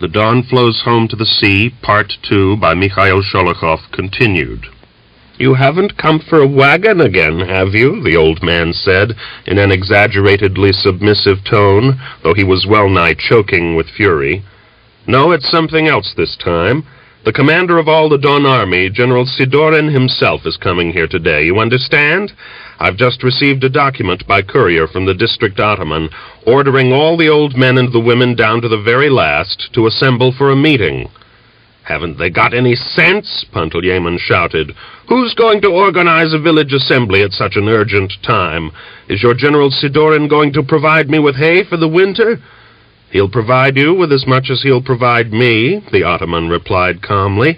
The Dawn Flows Home to the Sea, Part 2, by Mikhail Sholokhov, continued. "You haven't come for a wagon again, have you?" the old man said, in an exaggeratedly submissive tone, though he was well-nigh choking with fury. "No, it's something else this time. The commander of all the Don Army, General Sidorin himself, is coming here today, you understand? I've just received a document by courier from the district ataman, ordering all the old men and the women down to the very last to assemble for a meeting." "Haven't they got any sense?" Panteleimon shouted. "Who's going to organize a village assembly at such an urgent time? Is your General Sidorin going to provide me with hay for the winter?" "He'll provide you with as much as he'll provide me," the ataman replied calmly.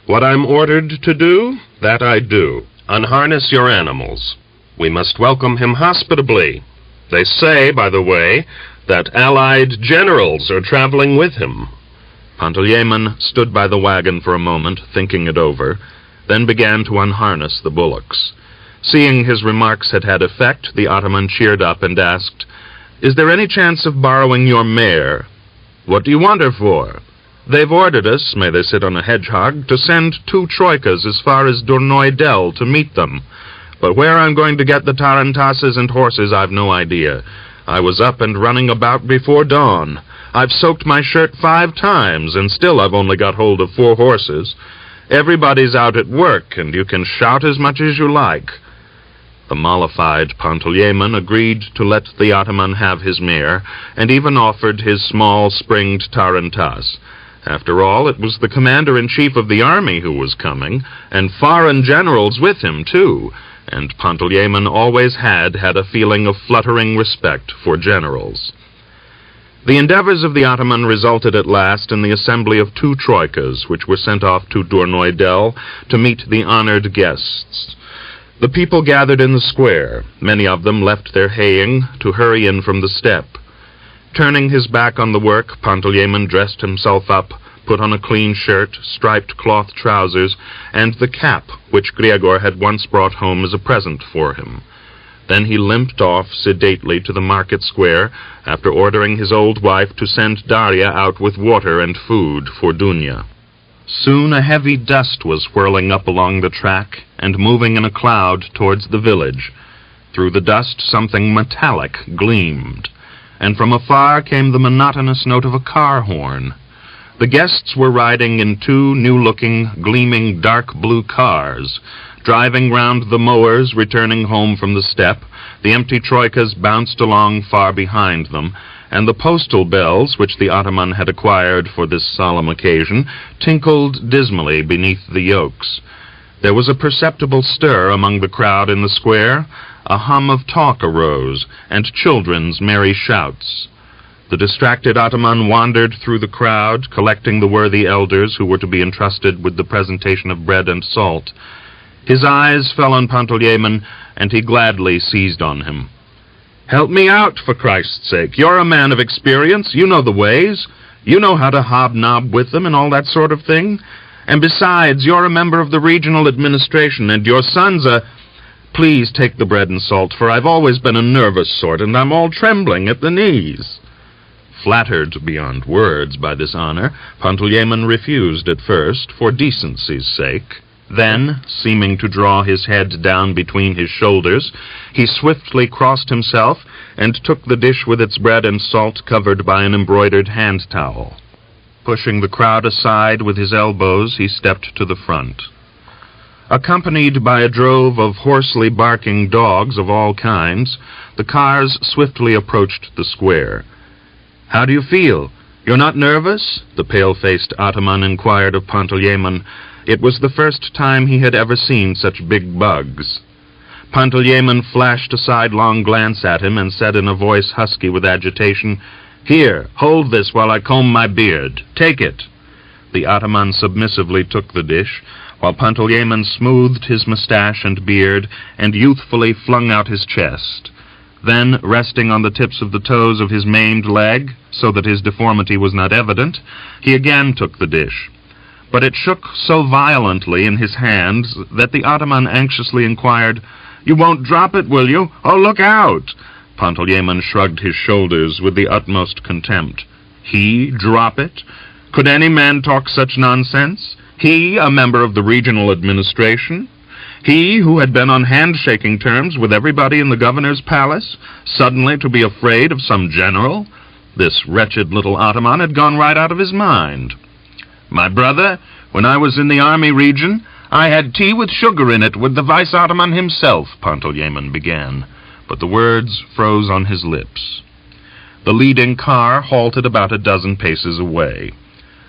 "What I'm ordered to do, that I do. Unharness your animals. We must welcome him hospitably. They say, by the way, that allied generals are traveling with him." Panteleimon stood by the wagon for a moment, thinking it over, then began to unharness the bullocks. Seeing his remarks had had effect, the ataman cheered up and asked, "Is there any chance of borrowing your mare?" "What do you want her for?" "They've ordered us, may they sit on a hedgehog, to send 2 troikas as far as Durnoy Del to meet them. But where I'm going to get the tarantasses and horses, I've no idea. I was up and running about before dawn. I've soaked my shirt 5 times, and still I've only got hold of 4 horses. Everybody's out at work, and you can shout as much as you like." The mollified Panteleimon agreed to let the ataman have his mare, and even offered his small springed tarantass. After all, it was the commander-in-chief of the army who was coming, and foreign generals with him, too, and Panteleimon always had a feeling of fluttering respect for generals. The endeavors of the ataman resulted at last in the assembly of 2 troikas, which were sent off to Durnoy Del to meet the honored guests. The people gathered in the square. Many of them left their haying to hurry in from the steppe. Turning his back on the work, Panteleimon dressed himself up, put on a clean shirt, striped cloth trousers, and the cap which Griegor had once brought home as a present for him. Then he limped off sedately to the market square, after ordering his old wife to send Darya out with water and food for Dunya. Soon a heavy dust was whirling up along the track and moving in a cloud towards the village. Through the dust something metallic gleamed, and from afar came the monotonous note of a car horn. The guests were riding in 2 new-looking, gleaming dark blue cars. Driving round the mowers returning home from the steppe, the empty troikas bounced along far behind them, and the postal bells, which the ataman had acquired for this solemn occasion, tinkled dismally beneath the yokes. There was a perceptible stir among the crowd in the square. A hum of talk arose, and children's merry shouts. The distracted ataman wandered through the crowd, collecting the worthy elders who were to be entrusted with the presentation of bread and salt. His eyes fell on Panteleimon, and he gladly seized on him. "Help me out, for Christ's sake. You're a man of experience. You know the ways. You know how to hobnob with them and all that sort of thing. And besides, you're a member of the regional administration, and your son's a... Please take the bread and salt, for I've always been a nervous sort, and I'm all trembling at the knees." Flattered beyond words by this honor, Panteleimon refused at first, for decency's sake. Then, seeming to draw his head down between his shoulders, he swiftly crossed himself and took the dish with its bread and salt covered by an embroidered hand towel. Pushing the crowd aside with his elbows, he stepped to the front. Accompanied by a drove of hoarsely barking dogs of all kinds, the cars swiftly approached the square. "How do you feel? You're not nervous?" the pale-faced ataman inquired of Panteleimon. It was the first time he had ever seen such big bugs. Panteleimon flashed a sidelong glance at him and said in a voice husky with agitation, "Here, hold this while I comb my beard. Take it." The ataman submissively took the dish, while Panteleimon smoothed his mustache and beard and youthfully flung out his chest. Then, resting on the tips of the toes of his maimed leg, so that his deformity was not evident, he again took the dish. But it shook so violently in his hands that the ataman anxiously inquired, "You won't drop it, will you? Oh, look out!" Panteleimon shrugged his shoulders with the utmost contempt. He drop it? Could any man talk such nonsense? He, a member of the regional administration? He, who had been on handshaking terms with everybody in the governor's palace, suddenly to be afraid of some general? This wretched little ataman had gone right out of his mind. My brother, when I was in the army region, I had tea with sugar in it with the vice-ataman himself, Panteleimon began, but the words froze on his lips. The leading car halted about a dozen paces away.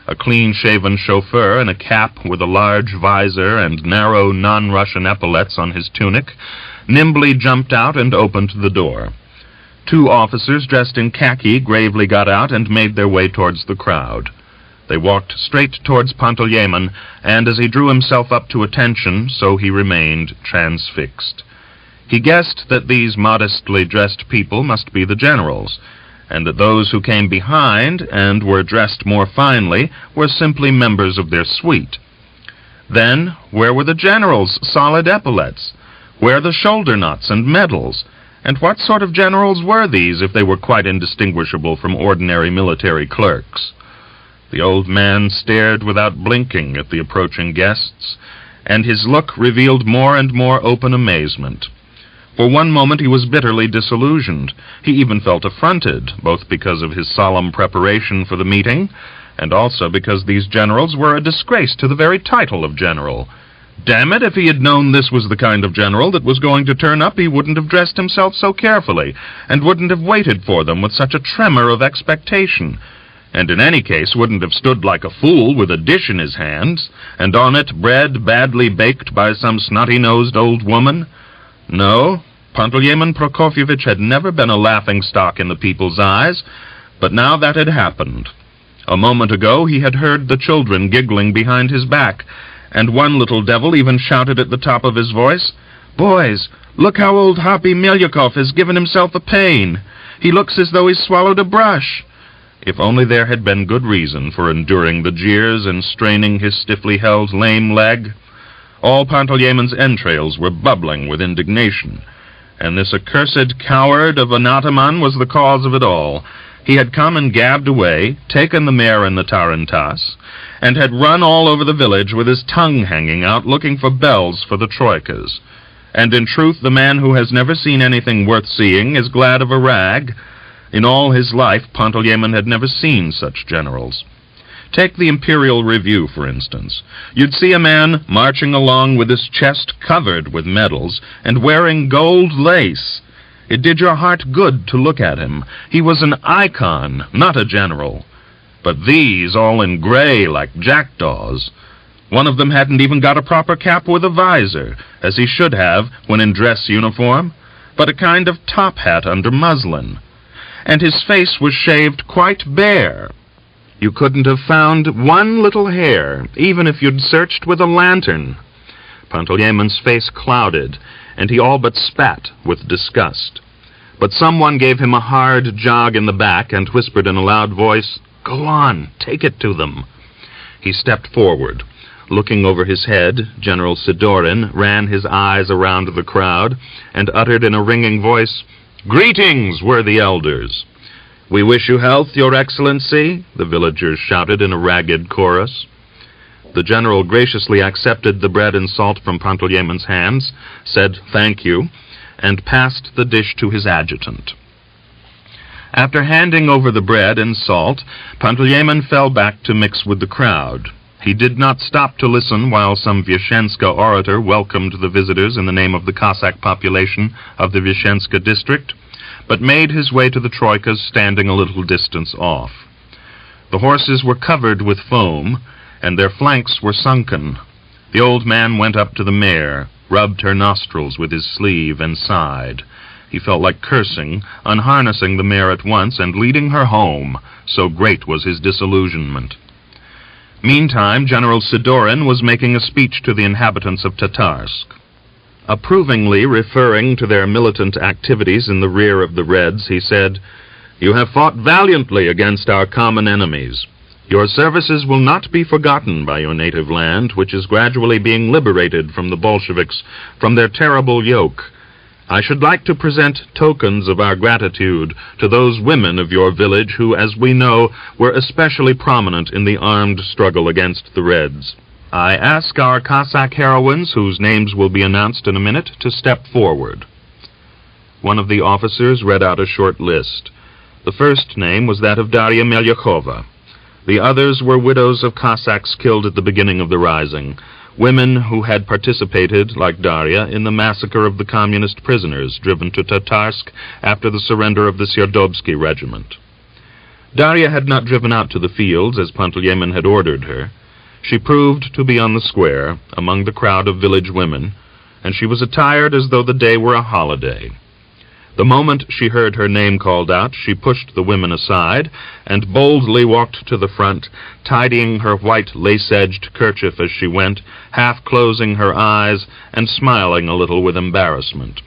A clean-shaven chauffeur in a cap with a large visor and narrow non-Russian epaulets on his tunic nimbly jumped out and opened the door. Two officers dressed in khaki gravely got out and made their way towards the crowd. They walked straight towards Panteleimon, and as he drew himself up to attention, so he remained transfixed. He guessed that these modestly dressed people must be the generals, and that those who came behind and were dressed more finely were simply members of their suite. Then, where were the generals' solid epaulets? Where the shoulder knots and medals? And what sort of generals were these, if they were quite indistinguishable from ordinary military clerks? The old man stared without blinking at the approaching guests, and his look revealed more and more open amazement. For one moment he was bitterly disillusioned. He even felt affronted, both because of his solemn preparation for the meeting, and also because these generals were a disgrace to the very title of general. Damn it, if he had known this was the kind of general that was going to turn up, he wouldn't have dressed himself so carefully, and wouldn't have waited for them with such a tremor of expectation, and in any case wouldn't have stood like a fool with a dish in his hands, and on it bread badly baked by some snotty-nosed old woman. No, Panteleimon Prokofyevitch had never been a laughing-stock in the people's eyes, but now that had happened. A moment ago he had heard the children giggling behind his back, and one little devil even shouted at the top of his voice, "Boys, look how old Hoppy Milyakov has given himself a pain. He looks as though he's swallowed a brush." If only there had been good reason for enduring the jeers and straining his stiffly held lame leg. All Panteleimon's entrails were bubbling with indignation, and this accursed coward of an ataman was the cause of it all. He had come and gabbed away, taken the mare and the tarantass, and had run all over the village with his tongue hanging out looking for bells for the troikas. And in truth the man who has never seen anything worth seeing is glad of a rag. In all his life Panteleimon had never seen such generals. Take the Imperial Review, for instance. You'd see a man marching along with his chest covered with medals and wearing gold lace. It did your heart good to look at him. He was an icon, not a general. But these, all in gray like jackdaws. One of them hadn't even got a proper cap with a visor, as he should have when in dress uniform, but a kind of top hat under muslin. And his face was shaved quite bare. You couldn't have found one little hair, even if you'd searched with a lantern. Panteleimon's face clouded, and he all but spat with disgust. But someone gave him a hard jog in the back and whispered in a loud voice, "Go on, take it to them." He stepped forward. Looking over his head, General Sidorin ran his eyes around the crowd and uttered in a ringing voice, "Greetings, worthy elders." "We wish you health, Your Excellency," the villagers shouted in a ragged chorus. The general graciously accepted the bread and salt from Panteleimon's hands, said thank you, and passed the dish to his adjutant. After handing over the bread and salt, Panteleimon fell back to mix with the crowd. He did not stop to listen while some Vyazhenska orator welcomed the visitors in the name of the Cossack population of the Vyazhenska district, but made his way to the troikas standing a little distance off. The horses were covered with foam, and their flanks were sunken. The old man went up to the mare, rubbed her nostrils with his sleeve, and sighed. He felt like cursing, unharnessing the mare at once, and leading her home, so great was his disillusionment. Meantime, General Sidorin was making a speech to the inhabitants of Tatarsk. Approvingly referring to their militant activities in the rear of the Reds, he said, "You have fought valiantly against our common enemies. Your services will not be forgotten by your native land, which is gradually being liberated from the Bolsheviks, from their terrible yoke. I should like to present tokens of our gratitude to those women of your village who, as we know, were especially prominent in the armed struggle against the Reds. I ask our Cossack heroines, whose names will be announced in a minute, to step forward." One of the officers read out a short list. The first name was that of Darya Melyukhova. The others were widows of Cossacks killed at the beginning of the rising, women who had participated, like Darya, in the massacre of the communist prisoners driven to Tatarsk after the surrender of the Syerdobsky regiment. Darya had not driven out to the fields as Panteleimon had ordered her. She proved to be on the square, among the crowd of village women, and she was attired as though the day were a holiday. The moment she heard her name called out, she pushed the women aside and boldly walked to the front, tidying her white lace-edged kerchief as she went, half-closing her eyes and smiling a little with embarrassment.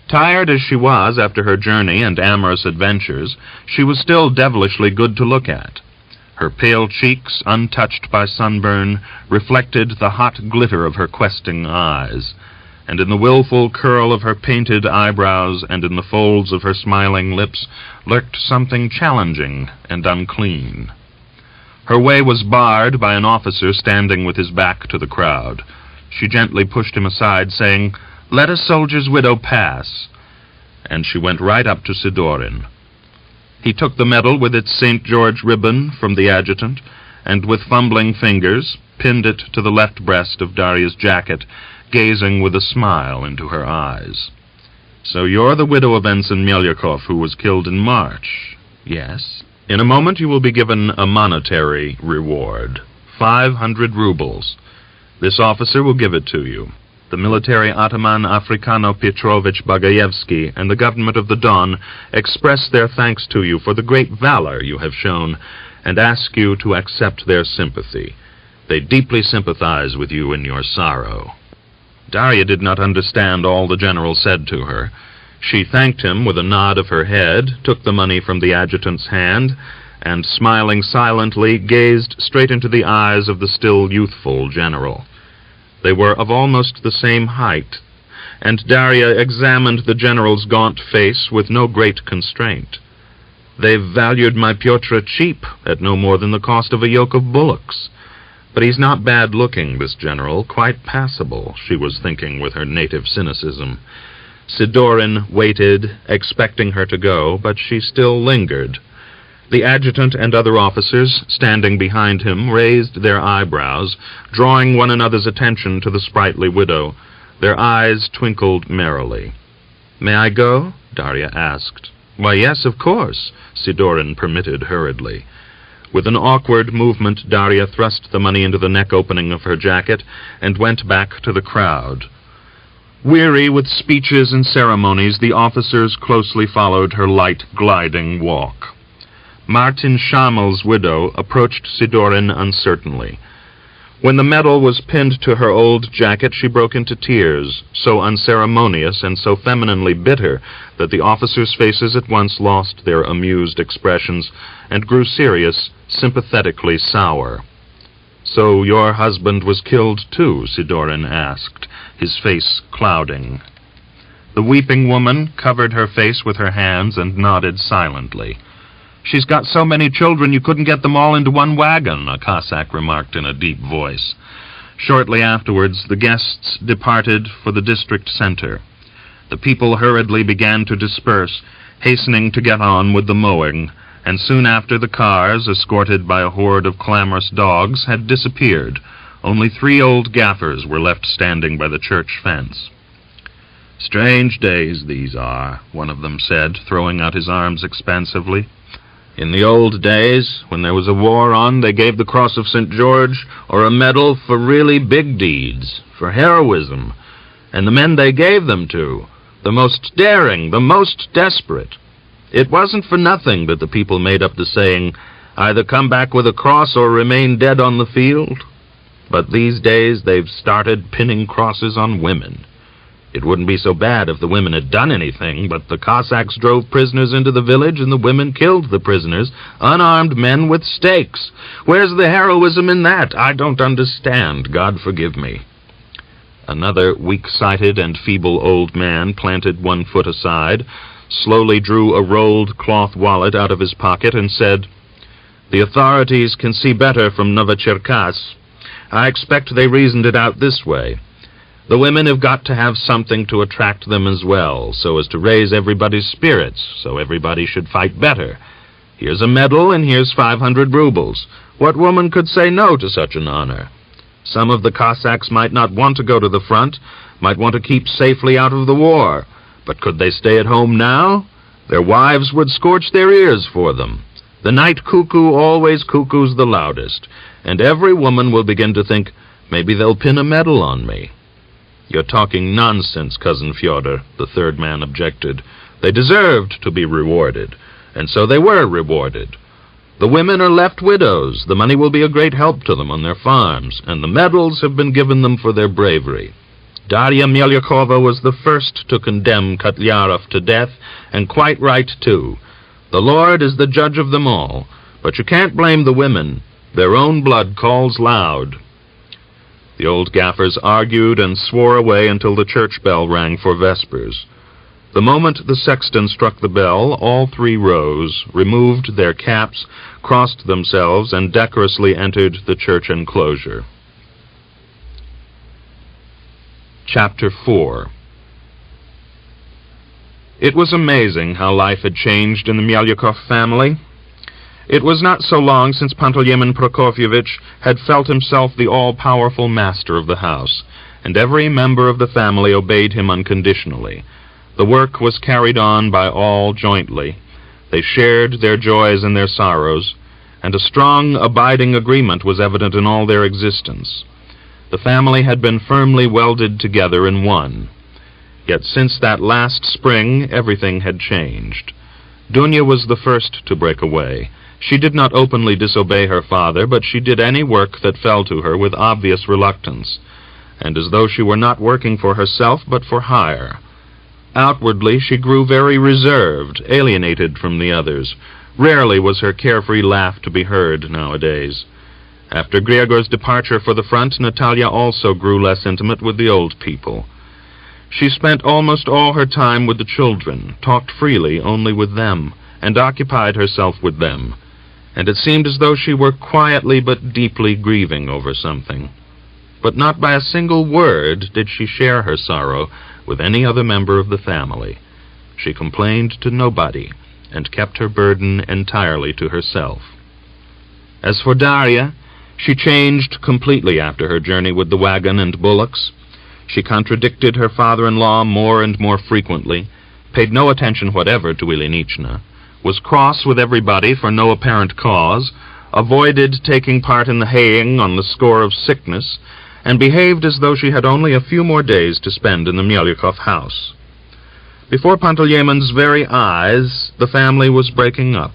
Tired as she was after her journey and amorous adventures, she was still devilishly good to look at. Her pale cheeks, untouched by sunburn, reflected the hot glitter of her questing eyes, and in the willful curl of her painted eyebrows and in the folds of her smiling lips lurked something challenging and unclean. Her way was barred by an officer standing with his back to the crowd. She gently pushed him aside, saying, "Let a soldier's widow pass," and she went right up to Sidorin. He took the medal with its St. George ribbon from the adjutant, and with fumbling fingers pinned it to the left breast of Darya's jacket, gazing with a smile into her eyes. "So you're the widow of Ensign Melyukhov, who was killed in March?" "Yes." "In a moment you will be given a monetary reward, 500 rubles. This officer will give it to you. The military ataman Africano Petrovich Bagayevsky and the government of the Don express their thanks to you for the great valor you have shown and ask you to accept their sympathy. They deeply sympathize with you in your sorrow." Darya did not understand all the general said to her. She thanked him with a nod of her head, took the money from the adjutant's hand, and, smiling silently, gazed straight into the eyes of the still youthful general. They were of almost the same height, and Darya examined the general's gaunt face with no great constraint. "They've valued my Pyotr cheap, at no more than the cost of a yoke of bullocks. But he's not bad-looking, this general, quite passable," she was thinking with her native cynicism. Sidorin waited, expecting her to go, but she still lingered. The adjutant and other officers, standing behind him, raised their eyebrows, drawing one another's attention to the sprightly widow. Their eyes twinkled merrily. "May I go?" Darya asked. "Why, yes, of course," Sidorin permitted hurriedly. With an awkward movement, Darya thrust the money into the neck opening of her jacket and went back to the crowd. Weary with speeches and ceremonies, the officers closely followed her light, gliding walk. Martin Schamel's widow approached Sidorin uncertainly. When the medal was pinned to her old jacket, she broke into tears, so unceremonious and so femininely bitter that the officers' faces at once lost their amused expressions and grew serious, sympathetically sour. "So your husband was killed too?" Sidorin asked, his face clouding. The weeping woman covered her face with her hands and nodded silently. "She's got so many children you couldn't get them all into one wagon," a Cossack remarked in a deep voice. Shortly afterwards, the guests departed for the district center. The people hurriedly began to disperse, hastening to get on with the mowing, and soon after the cars, escorted by a horde of clamorous dogs, had disappeared. Only 3 old gaffers were left standing by the church fence. "Strange days these are," one of them said, throwing out his arms expansively. "In the old days, when there was a war on, they gave the Cross of St. George or a medal for really big deeds, for heroism, and the men they gave them to, the most daring, the most desperate. It wasn't for nothing that the people made up the saying, 'Either come back with a cross or remain dead on the field.' But these days they've started pinning crosses on women. It wouldn't be so bad if the women had done anything, but the Cossacks drove prisoners into the village and the women killed the prisoners, unarmed men with stakes. Where's the heroism in that? I don't understand. God forgive me." Another weak-sighted and feeble old man planted one foot aside, slowly drew a rolled cloth wallet out of his pocket, and said, "The authorities can see better from Novocherkass. I expect they reasoned it out this way. The women have got to have something to attract them as well, so as to raise everybody's spirits, so everybody should fight better. Here's a medal, and here's 500 rubles. What woman could say no to such an honor? Some of the Cossacks might not want to go to the front, might want to keep safely out of the war. But could they stay at home now? Their wives would scorch their ears for them. The night cuckoo always cuckoos the loudest, and every woman will begin to think, maybe they'll pin a medal on me." "You're talking nonsense, Cousin Fyodor," the third man objected. "They deserved to be rewarded, and so they were rewarded. The women are left widows. The money will be a great help to them on their farms, and the medals have been given them for their bravery. Darya Melyakova was the first to condemn Kotlyarov to death, and quite right, too. The Lord is the judge of them all, but you can't blame the women. Their own blood calls loud." The old gaffers argued and swore away until the church bell rang for vespers. The moment the sexton struck the bell, all three rose, removed their caps, crossed themselves, and decorously entered the church enclosure. Chapter 4. It was amazing how life had changed in the Melyakov family. It was not so long since Panteleimon Prokofievitch had felt himself the all-powerful master of the house, and every member of the family obeyed him unconditionally. The work was carried on by all jointly. They shared their joys and their sorrows, and a strong, abiding agreement was evident in all their existence. The family had been firmly welded together in one. Yet since that last spring, everything had changed. Dunya was the first to break away. She did not openly disobey her father, but she did any work that fell to her with obvious reluctance, and as though she were not working for herself, but for hire. Outwardly, she grew very reserved, alienated from the others. Rarely was her carefree laugh to be heard nowadays. After Gregor's departure for the front, Natalia also grew less intimate with the old people. She spent almost all her time with the children, talked freely only with them, and occupied herself with them, and it seemed as though she were quietly but deeply grieving over something. But not by a single word did she share her sorrow with any other member of the family. She complained to nobody, and kept her burden entirely to herself. As for Darya, she changed completely after her journey with the wagon and bullocks. She contradicted her father-in-law more and more frequently, paid no attention whatever to Ilinichna, was cross with everybody for no apparent cause, avoided taking part in the haying on the score of sickness, and behaved as though she had only a few more days to spend in the Melyakov house. Before Panteleimon's very eyes, the family was breaking up.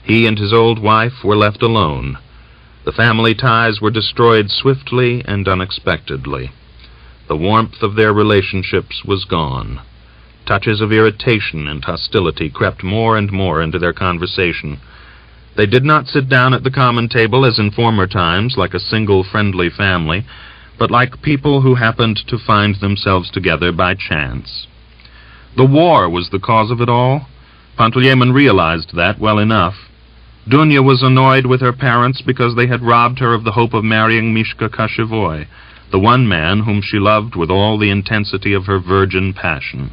He and his old wife were left alone. The family ties were destroyed swiftly and unexpectedly. The warmth of their relationships was gone. Touches of irritation and hostility crept more and more into their conversation. They did not sit down at the common table as in former times, like a single friendly family, but like people who happened to find themselves together by chance. The war was the cause of it all. Panteleimon realized that well enough. Dunya was annoyed with her parents because they had robbed her of the hope of marrying Mishka Kashevoy, the one man whom she loved with all the intensity of her virgin passion.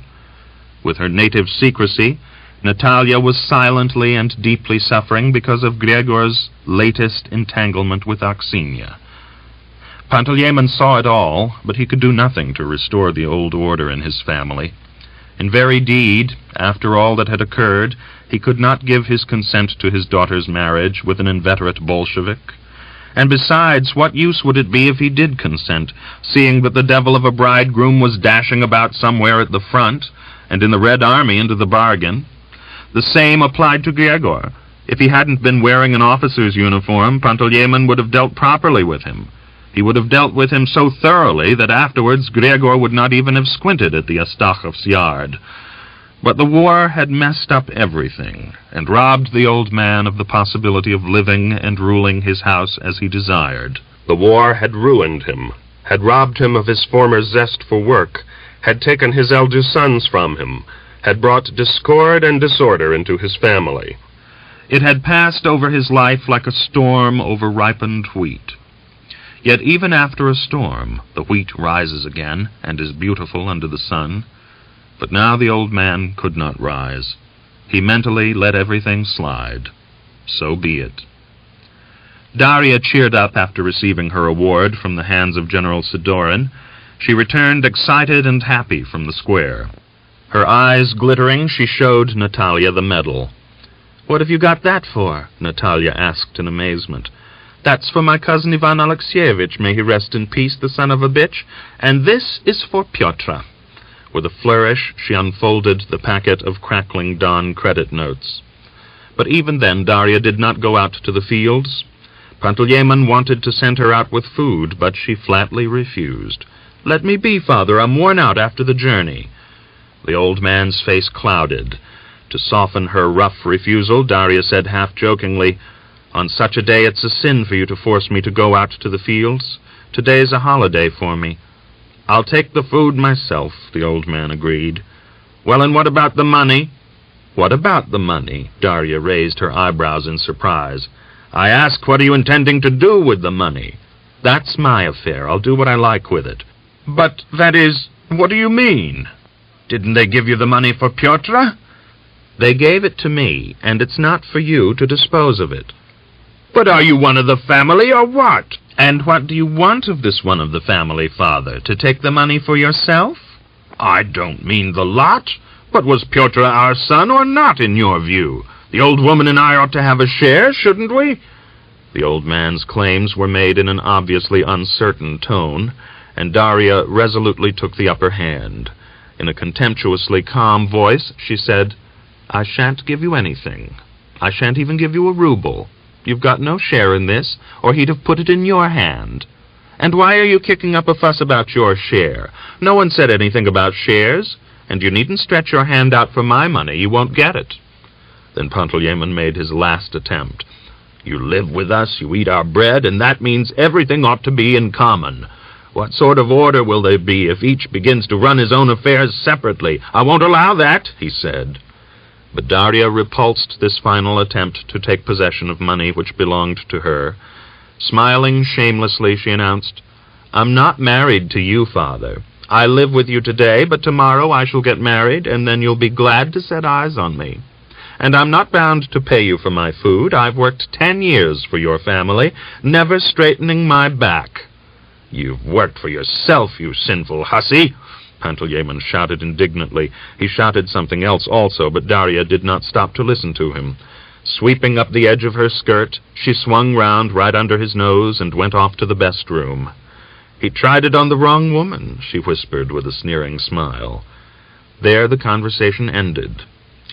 With her native secrecy, Natalia was silently and deeply suffering because of Gregor's latest entanglement with Aksiniya. Panteleimon saw it all, but he could do nothing to restore the old order in his family. In very deed, after all that had occurred, he could not give his consent to his daughter's marriage with an inveterate Bolshevik. And besides, what use would it be if he did consent, seeing that the devil of a bridegroom was dashing about somewhere at the front, and in the Red Army into the bargain? The same applied to Gregor. If he hadn't been wearing an officer's uniform, Panteleimon would have dealt properly with him. He would have dealt with him so thoroughly that afterwards Gregor would not even have squinted at the Astachov's yard. But the war had messed up everything, and robbed the old man of the possibility of living and ruling his house as he desired. The war had ruined him. had robbed him of his former zest for work, had taken his elder sons from him, had brought discord and disorder into his family. It had passed over his life like a storm over ripened wheat. Yet even after a storm, the wheat rises again and is beautiful under the sun. But now the old man could not rise. He mentally let everything slide. So be it. Daria cheered up after receiving her award from the hands of General Sidorin. She returned excited and happy from the square. Her eyes glittering, she showed Natalia the medal. "What have you got that for?" Natalia asked in amazement. "That's for my cousin Ivan Alexeyevich, may he rest in peace, the son of a bitch, and this is for Pyotr." With a flourish, she unfolded the packet of crackling Don credit notes. But even then, Daria did not go out to the fields. Panteleimon wanted to send her out with food, but she flatly refused. "Let me be, father, I'm worn out after the journey." The old man's face clouded. To soften her rough refusal, Daria said half-jokingly, "On such a day it's a sin for you to force me to go out to the fields. Today's a holiday for me." "I'll take the food myself," the old man agreed. "Well, and what about the money?" "What about the money?" Daria raised her eyebrows in surprise. "I ask, what are you intending to do with the money?" "That's my affair. I'll do what I like with it." "But that is, what do you mean? Didn't they give you the money for Pyotr?" "They gave it to me, and it's not for you to dispose of it." "But are you one of the family, or what?" "And what do you want of this one of the family, father? To take the money for yourself?" "I don't mean the lot. But was Pyotr our son or not, in your view? The old woman and I ought to have a share, shouldn't we?" The old man's claims were made in an obviously uncertain tone, and Daria resolutely took the upper hand. In a contemptuously calm voice, she said, "I shan't give you anything. I shan't even give you a ruble. You've got no share in this, or he'd have put it in your hand. And why are you kicking up a fuss about your share? No one said anything about shares, and you needn't stretch your hand out for my money. You won't get it." Then Panteleimon made his last attempt. "You live with us, you eat our bread, and that means everything ought to be in common. What sort of order will there be if each begins to run his own affairs separately? I won't allow that," he said. But Daria repulsed this final attempt to take possession of money which belonged to her. Smiling shamelessly, she announced, "I'm not married to you, father. I live with you today, but tomorrow I shall get married, and then you'll be glad to set eyes on me. And I'm not bound to pay you for my food. I've worked 10 years for your family, never straightening my back." "You've worked for yourself, you sinful hussy!" Panteleimon shouted indignantly. He shouted something else also, but Daria did not stop to listen to him. Sweeping up the edge of her skirt, she swung round right under his nose and went off to the best room. "He tried it on the wrong woman," she whispered with a sneering smile. There the conversation ended.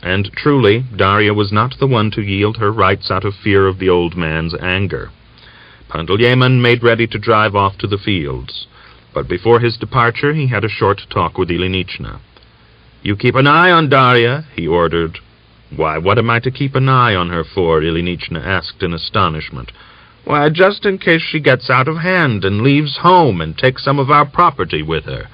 And truly, Daria was not the one to yield her rights out of fear of the old man's anger. Panteleimon made ready to drive off to the fields. But before his departure, he had a short talk with Ilinichna. "You keep an eye on Daria," he ordered. "Why, what am I to keep an eye on her for?" Ilinichna asked in astonishment. "Why, just in case she gets out of hand and leaves home and takes some of our property with her.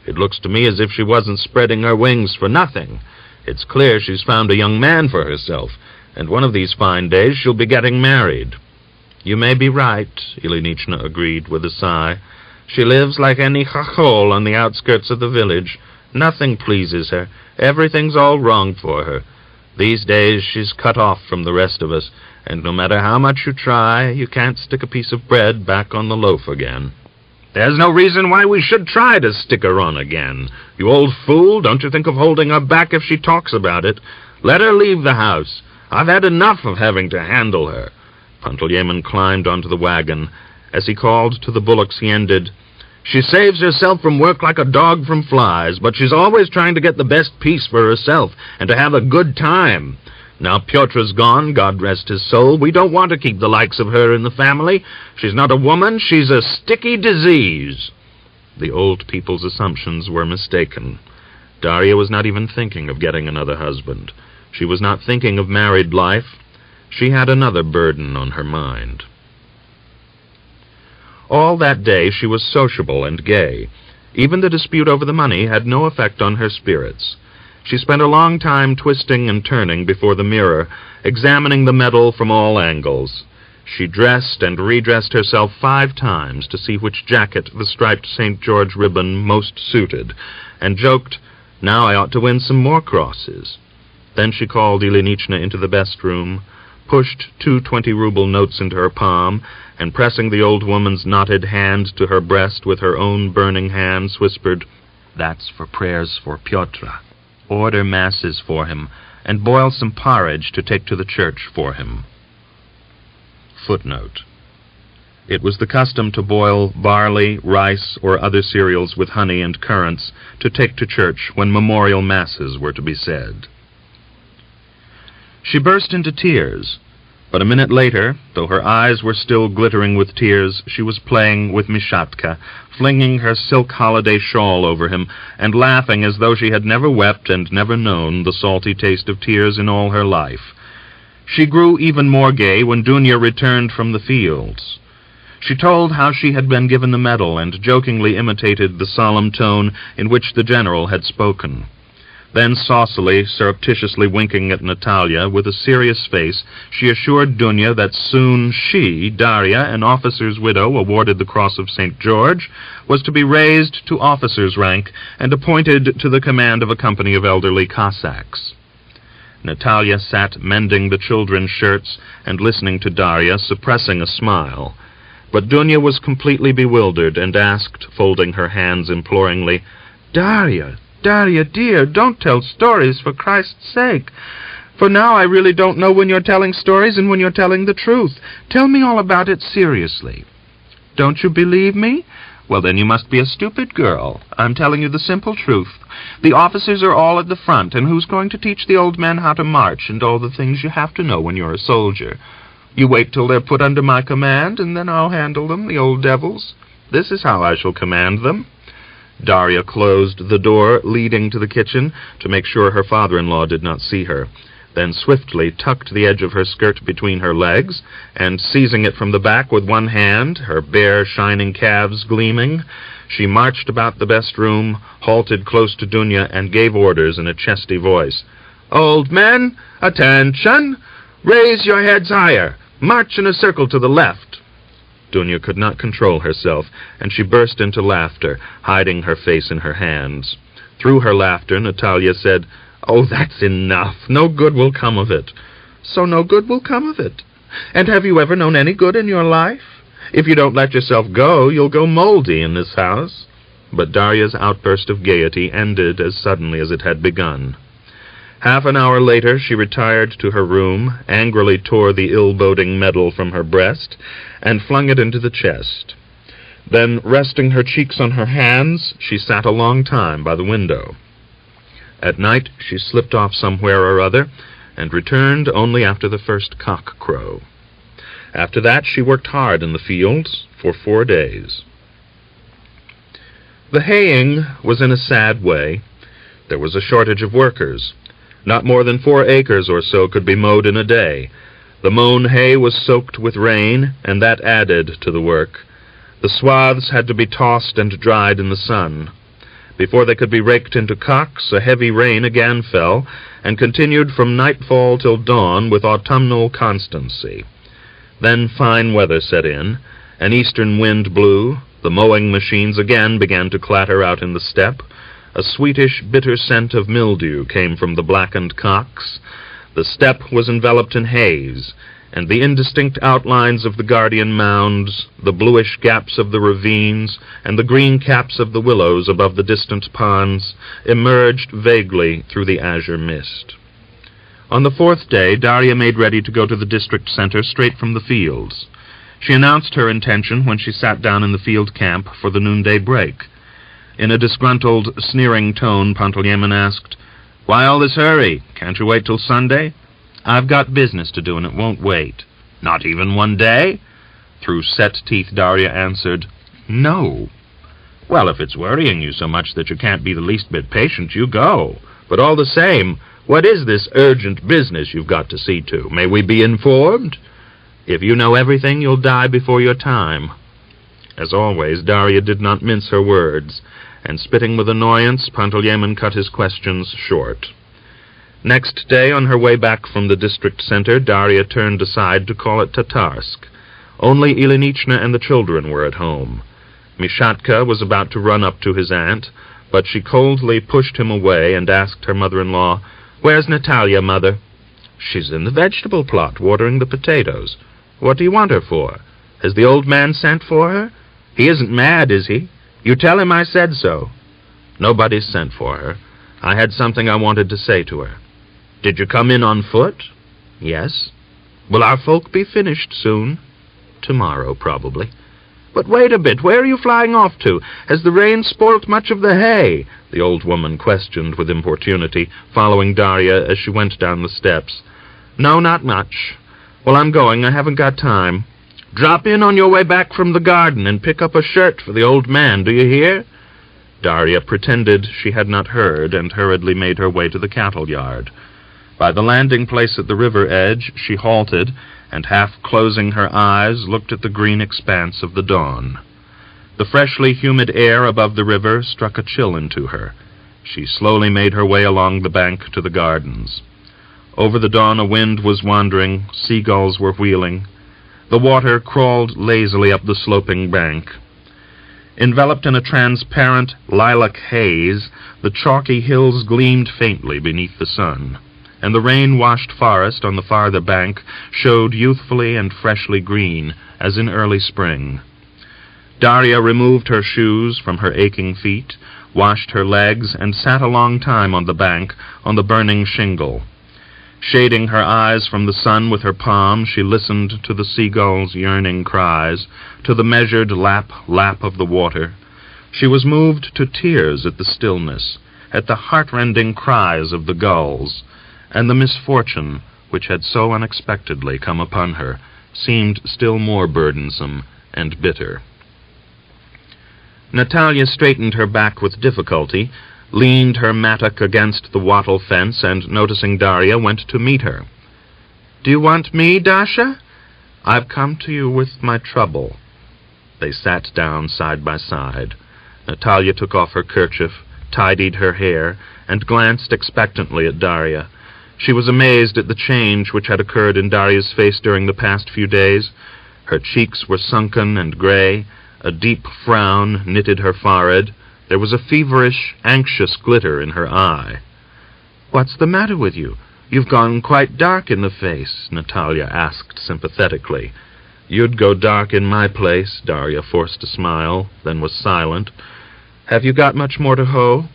It looks to me as if she wasn't spreading her wings for nothing. It's clear she's found a young man for herself, and one of these fine days she'll be getting married." "You may be right," Ilinichna agreed with a sigh. "She lives like any chachol on the outskirts of the village. Nothing pleases her. Everything's all wrong for her. These days she's cut off from the rest of us, and no matter how much you try, you can't stick a piece of bread back on the loaf again." "There's no reason why we should try to stick her on again. You old fool, don't you think of holding her back if she talks about it. Let her leave the house. I've had enough of having to handle her." Panteleimon climbed onto the wagon. As he called to the bullocks, he ended, "She saves herself from work like a dog from flies, but she's always trying to get the best piece for herself and to have a good time. Now Pyotr's gone, God rest his soul. We don't want to keep the likes of her in the family. She's not a woman, she's a sticky disease." The old people's assumptions were mistaken. Daria was not even thinking of getting another husband. She was not thinking of married life. She had another burden on her mind. All that day she was sociable and gay. Even the dispute over the money had no effect on her spirits. She spent a long time twisting and turning before the mirror, examining the medal from all angles. She dressed and redressed herself 5 times to see which jacket the striped St. George ribbon most suited, and joked, "Now I ought to win some more crosses." Then she called Ilinichna into the best room, pushed 2 20-ruble notes into her palm, and pressing the old woman's knotted hand to her breast with her own burning hands, whispered, "That's for prayers for Pyotr. Order masses for him, and boil some porridge to take to the church for him." Footnote. It was the custom to boil barley, rice, or other cereals with honey and currants to take to church when memorial masses were to be said. She burst into tears, but a minute later, though her eyes were still glittering with tears, she was playing with Mishatka, flinging her silk holiday shawl over him, and laughing as though she had never wept and never known the salty taste of tears in all her life. She grew even more gay when Dunya returned from the fields. She told how she had been given the medal and jokingly imitated the solemn tone in which the general had spoken. Then saucily, surreptitiously winking at Natalia with a serious face, she assured Dunya that soon she, Darya, an officer's widow awarded the Cross of St. George, was to be raised to officer's rank and appointed to the command of a company of elderly Cossacks. Natalia sat mending the children's shirts and listening to Darya, suppressing a smile. But Dunya was completely bewildered and asked, folding her hands imploringly, "Darya, Darya, dear, don't tell stories for Christ's sake. For now I really don't know when you're telling stories and when you're telling the truth. Tell me all about it seriously." "Don't you believe me? Well, then you must be a stupid girl. I'm telling you the simple truth. The officers are all at the front, and who's going to teach the old men how to march and all the things you have to know when you're a soldier? You wait till they're put under my command, and then I'll handle them, the old devils. This is how I shall command them." Darya closed the door leading to the kitchen to make sure her father-in-law did not see her, then swiftly tucked the edge of her skirt between her legs, and seizing it from the back with one hand, her bare, shining calves gleaming, she marched about the best room, halted close to Dunya, and gave orders in a chesty voice. "Old men, attention! Raise your heads higher! March in a circle to the left!" Dunya could not control herself, and she burst into laughter, hiding her face in her hands. Through her laughter, Natalia said, "Oh, that's enough. No good will come of it." "So no good will come of it? And have you ever known any good in your life? If you don't let yourself go, you'll go moldy in this house." But Darya's outburst of gaiety ended as suddenly as it had begun. Half an hour later she retired to her room, angrily tore the ill-boding medal from her breast, and flung it into the chest. Then, resting her cheeks on her hands, she sat a long time by the window. At night she slipped off somewhere or other, and returned only after the first cock-crow. After that she worked hard in the fields for 4 days. The haying was in a sad way. There was a shortage of workers. Not more than 4 acres or so could be mowed in a day. The mown hay was soaked with rain, and that added to the work. The swaths had to be tossed and dried in the sun. Before they could be raked into cocks, a heavy rain again fell, and continued from nightfall till dawn with autumnal constancy. Then fine weather set in, an eastern wind blew, the mowing machines again began to clatter out in the steppe, a sweetish, bitter scent of mildew came from the blackened cocks, the steppe was enveloped in haze, and the indistinct outlines of the guardian mounds, the bluish gaps of the ravines, and the green caps of the willows above the distant ponds emerged vaguely through the azure mist. On the 4th day, Darya made ready to go to the district center straight from the fields. She announced her intention when she sat down in the field camp for the noonday break. In a disgruntled, sneering tone, Panteleimon asked, "Why all this hurry? Can't you wait till Sunday?" "I've got business to do, and it won't wait." "Not even 1 day?" Through set teeth, Darya answered, "No." "Well, if it's worrying you so much that you can't be the least bit patient, you go. But all the same, what is this urgent business you've got to see to? May we be informed?" "If you know everything, you'll die before your time." As always, Darya did not mince her words, and spitting with annoyance, Panteleimon cut his questions short. Next day, on her way back from the district center, Darya turned aside to call at Tatarsk. Only Ilinichna and the children were at home. Mishatka was about to run up to his aunt, but she coldly pushed him away and asked her mother-in-law, "Where's Natalia, Mother?" "She's in the vegetable plot, watering the potatoes." "What do you want her for? Has the old man sent for her? He isn't mad, is he? You tell him I said so." "Nobody's sent for her. I had something I wanted to say to her." "Did you come in on foot?" "Yes." "Will our folk be finished soon?" "Tomorrow, probably." "But wait a bit, where are you flying off to? Has the rain spoilt much of the hay?" the old woman questioned with importunity, following Darya as she went down the steps. "No, not much." "Well, I'm going. I haven't got time." "Drop in on your way back from the garden and pick up a shirt for the old man, do you hear?" Darya pretended she had not heard and hurriedly made her way to the cattle yard. By the landing place at the river edge, she halted, and half-closing her eyes, looked at the green expanse of the dawn. The freshly humid air above the river struck a chill into her. She slowly made her way along the bank to the gardens. Over the dawn a wind was wandering, seagulls were wheeling. The water crawled lazily up the sloping bank. Enveloped in a transparent lilac haze, the chalky hills gleamed faintly beneath the sun, and the rain-washed forest on the farther bank showed youthfully and freshly green, as in early spring. Darya removed her shoes from her aching feet, washed her legs, and sat a long time on the bank, on the burning shingle. Shading her eyes from the sun with her palm, she listened to the seagulls' yearning cries, to the measured lap of the water. She was moved to tears at the stillness, at the heart-rending cries of the gulls, and the misfortune which had so unexpectedly come upon her seemed still more burdensome and bitter. Natalia straightened her back with difficulty, leaned her mattock against the wattle fence, and, noticing Darya, went to meet her. "Do you want me, Dasha?" "I've come to you with my trouble." They sat down side by side. Natalia took off her kerchief, tidied her hair, and glanced expectantly at Darya. She was amazed at the change which had occurred in Darya's face during the past few days. Her cheeks were sunken and gray, a deep frown knitted her forehead. There was a feverish, anxious glitter in her eye. "What's the matter with you? You've gone quite dark in the face," Natalia asked sympathetically. "You'd go dark in my place," Darya forced a smile, then was silent. "Have you got much more to hoe?"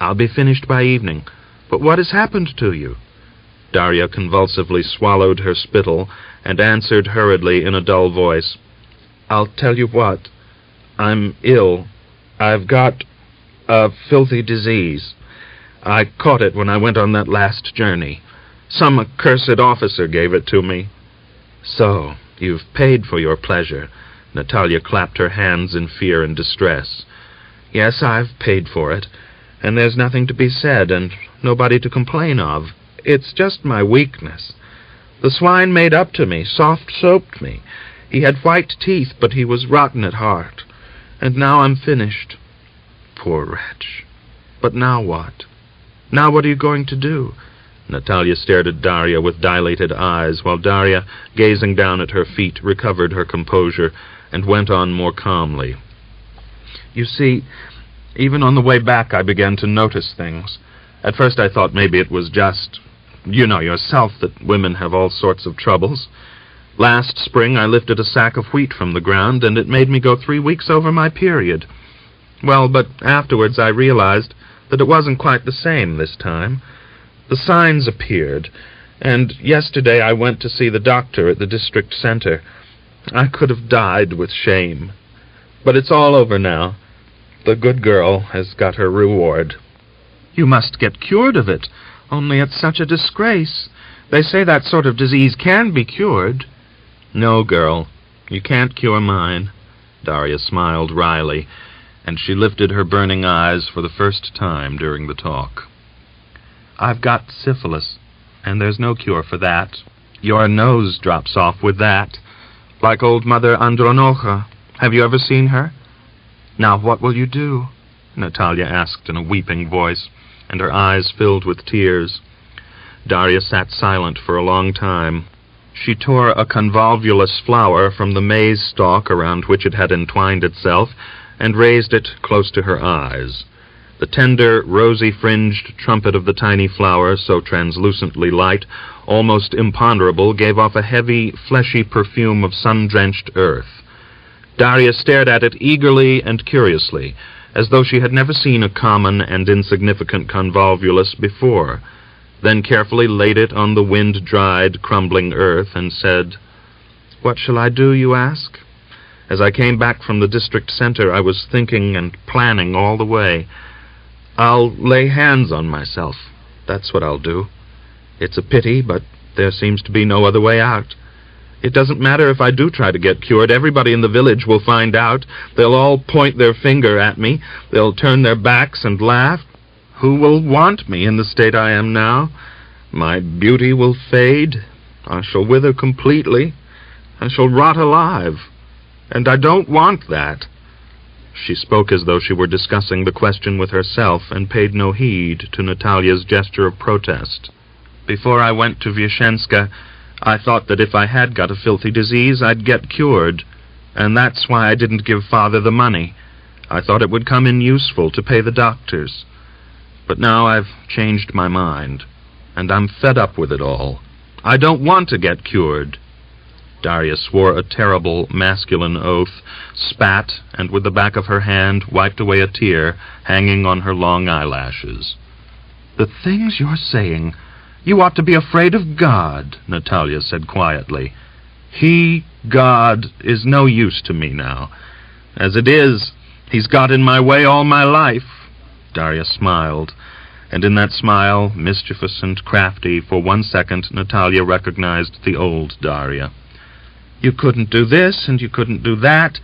"I'll be finished by evening. But what has happened to you?" Darya convulsively swallowed her spittle and answered hurriedly in a dull voice. "I'll tell you what. I'm ill. I've got a filthy disease. I caught it when I went on that last journey. Some accursed officer gave it to me." "So, you've paid for your pleasure." Natalia clapped her hands in fear and distress. "Yes, I've paid for it, and there's nothing to be said, and nobody to complain of. It's just my weakness. The swine made up to me, soft-soaped me. He had white teeth, but he was rotten at heart. And now I'm finished." "Poor wretch. But now what? Now what are you going to do?" Natalia stared at Darya with dilated eyes, while Darya, gazing down at her feet, recovered her composure and went on more calmly. "You see, even on the way back I began to notice things. At first I thought maybe it was just, you know yourself that women have all sorts of troubles. Last spring I lifted a sack of wheat from the ground, and it made me go 3 weeks over my period. Well, but afterwards I realized that it wasn't quite the same this time. The signs appeared, and yesterday I went to see the doctor at the district center. I could have died with shame. But it's all over now. The good girl has got her reward." "You must get cured of it, only it's such a disgrace. They say that sort of disease can be cured." "No, girl, you can't cure mine." Darya smiled wryly, and she lifted her burning eyes for the first time during the talk. "I've got syphilis, and there's no cure for that. Your nose drops off with that, like old Mother Andronocha. Have you ever seen her?" "Now what will you do?" Natalia asked in a weeping voice, and her eyes filled with tears. Darya sat silent for a long time. She tore a convolvulus flower from the maize stalk around which it had entwined itself, and raised it close to her eyes. The tender, rosy-fringed trumpet of the tiny flower, so translucently light, almost imponderable, gave off a heavy, fleshy perfume of sun-drenched earth. Darya stared at it eagerly and curiously, as though she had never seen a common and insignificant convolvulus before, then carefully laid it on the wind-dried, crumbling earth, and said, "What shall I do, you ask? As I came back from the district center, I was thinking and planning all the way. I'll lay hands on myself. That's what I'll do. It's a pity, but there seems to be no other way out. It doesn't matter if I do try to get cured. Everybody in the village will find out. They'll all point their finger at me. They'll turn their backs and laugh. Who will want me in the state I am now? My beauty will fade. I shall wither completely. I shall rot alive. And I don't want that." She spoke as though she were discussing the question with herself, and paid no heed to Natalia's gesture of protest. "Before I went to Vyashenska, I thought that if I had got a filthy disease, I'd get cured, and that's why I didn't give Father the money. I thought it would come in useful to pay the doctors. But now I've changed my mind, and I'm fed up with it all. I don't want to get cured." Darya swore a terrible masculine oath, spat, and with the back of her hand wiped away a tear hanging on her long eyelashes. "The things you're saying! You ought to be afraid of God," Natalia said quietly. "He, God, is no use to me now. As it is, he's got in my way all my life." Darya smiled, and in that smile, mischievous and crafty, for 1 second Natalia recognized the old Darya. "You couldn't do this, and you couldn't do that.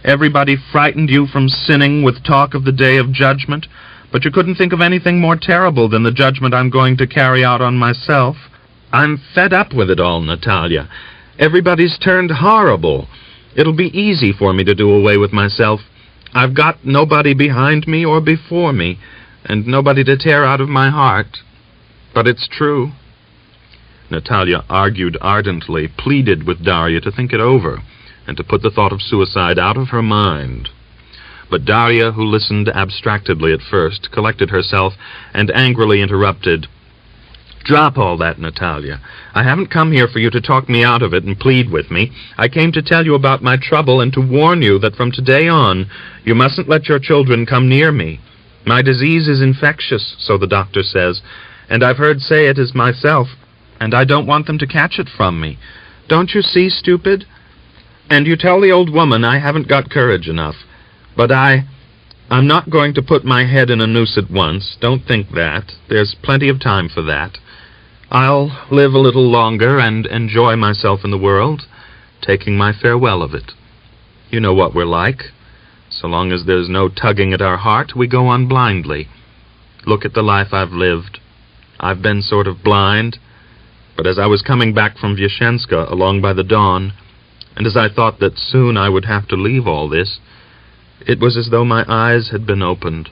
Everybody frightened you from sinning with talk of the day of judgment, but you couldn't think of anything more terrible than the judgment I'm going to carry out on myself. I'm fed up with it all, Natalia. Everybody's turned horrible. It'll be easy for me to do away with myself. I've got nobody behind me or before me, and nobody to tear out of my heart. But it's true." Natalia argued ardently, pleaded with Darya to think it over, and to put the thought of suicide out of her mind. But Darya, who listened abstractedly at first, collected herself and angrily interrupted. "Drop all that, Natalia. I haven't come here for you to talk me out of it and plead with me. I came to tell you about my trouble and to warn you that from today on you mustn't let your children come near me. My disease is infectious, so the doctor says, and I've heard say it is myself, and I don't want them to catch it from me. Don't you see, stupid? And you tell the old woman I haven't got courage enough. But I'm not going to put my head in a noose at once. Don't think that. There's plenty of time for that. I'll live a little longer and enjoy myself in the world, taking my farewell of it. You know what we're like. So long as there's no tugging at our heart, we go on blindly. Look at the life I've lived. I've been sort of blind, but as I was coming back from Vyashenska along by the dawn, and as I thought that soon I would have to leave all this, it was as though my eyes had been opened.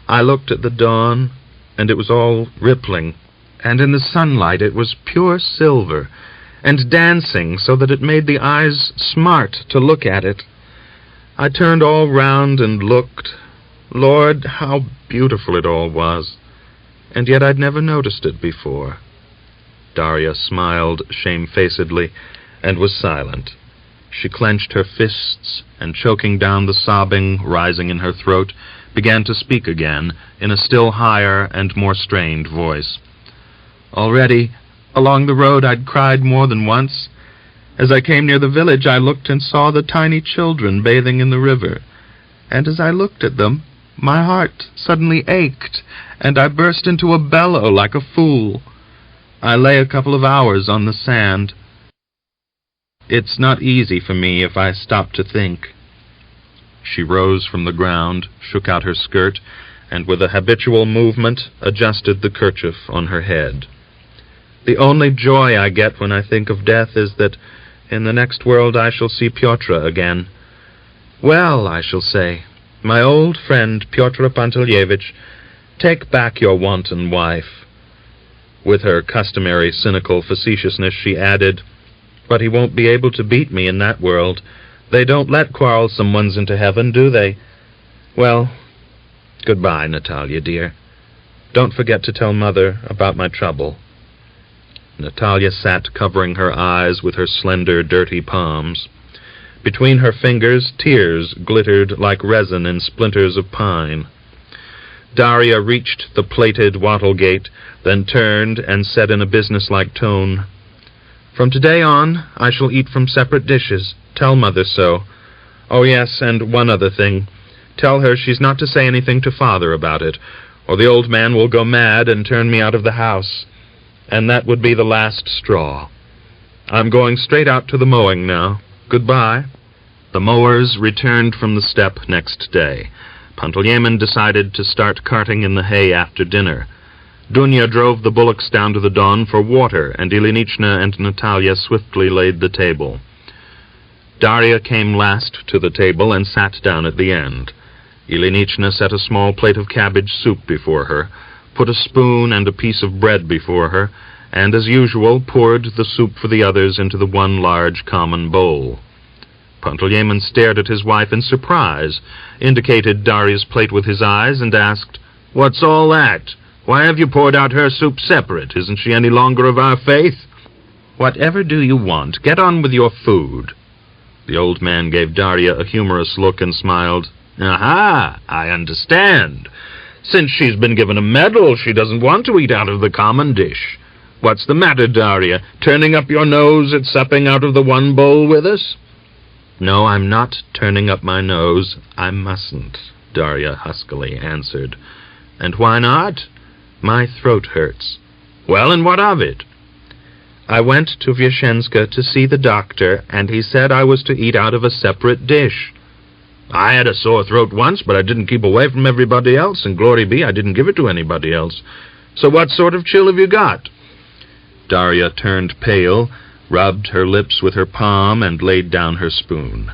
I looked at the dawn, and it was all rippling, and in the sunlight it was pure silver, and dancing so that it made the eyes smart to look at it. I turned all round and looked. Lord, how beautiful it all was, and yet I'd never noticed it before." Darya smiled shamefacedly and was silent. She clenched her fists, and choking down the sobbing rising in her throat, began to speak again in a still higher and more strained voice. "Already, along the road I'd cried more than once. As I came near the village, I looked and saw the tiny children bathing in the river, and as I looked at them, my heart suddenly ached, and I burst into a bellow like a fool. I lay a couple of hours on the sand. It's not easy for me if I stop to think." She rose from the ground, shook out her skirt, and with a habitual movement adjusted the kerchief on her head. "The only joy I get when I think of death is that in the next world I shall see Pyotr again. Well, I shall say, my old friend Pyotr Pantelyevich, take back your wanton wife. With her customary cynical facetiousness, she added, but he won't be able to beat me in that world. They don't let quarrelsome ones into heaven, do they? Well, goodbye, Natalia, dear. Don't forget to tell Mother about my trouble. Natalia sat covering her eyes with her slender, dirty palms. Between her fingers, tears glittered like resin in splinters of pine. Darya reached the plated wattle gate, then turned and said in a businesslike tone, From today on, I shall eat from separate dishes. Tell Mother so. Oh, yes, and one other thing. Tell her she's not to say anything to Father about it, or the old man will go mad and turn me out of the house. And that would be the last straw. I'm going straight out to the mowing now. Goodbye. The mowers returned from the steppe next day. Pantelyevich decided to start carting in the hay after dinner. Dunya drove the bullocks down to the Don for water, and Ilinichna and Natalia swiftly laid the table. Darya came last to the table and sat down at the end. Ilinichna set a small plate of cabbage soup before her, put a spoon and a piece of bread before her, and, as usual, poured the soup for the others into the one large common bowl. Pantelyevich stared at his wife in surprise, indicated Darya's plate with his eyes, and asked, "What's all that? Why have you poured out her soup separate? Isn't she any longer of our faith?" "Whatever do you want? Get on with your food." The old man gave Darya a humorous look and smiled. "Aha! I understand. Since she's been given a medal, she doesn't want to eat out of the common dish. What's the matter, Darya? Turning up your nose at supping out of the one bowl with us?" "No, I'm not turning up my nose. I mustn't," Darya huskily answered. "And why not?" "My throat hurts." "Well, and what of it?" "I went to Vyashenska to see the doctor, and he said I was to eat out of a separate dish." "I had a sore throat once, but I didn't keep away from everybody else, and glory be, I didn't give it to anybody else. So what sort of chill have you got?" Darya turned pale, rubbed her lips with her palm, and laid down her spoon.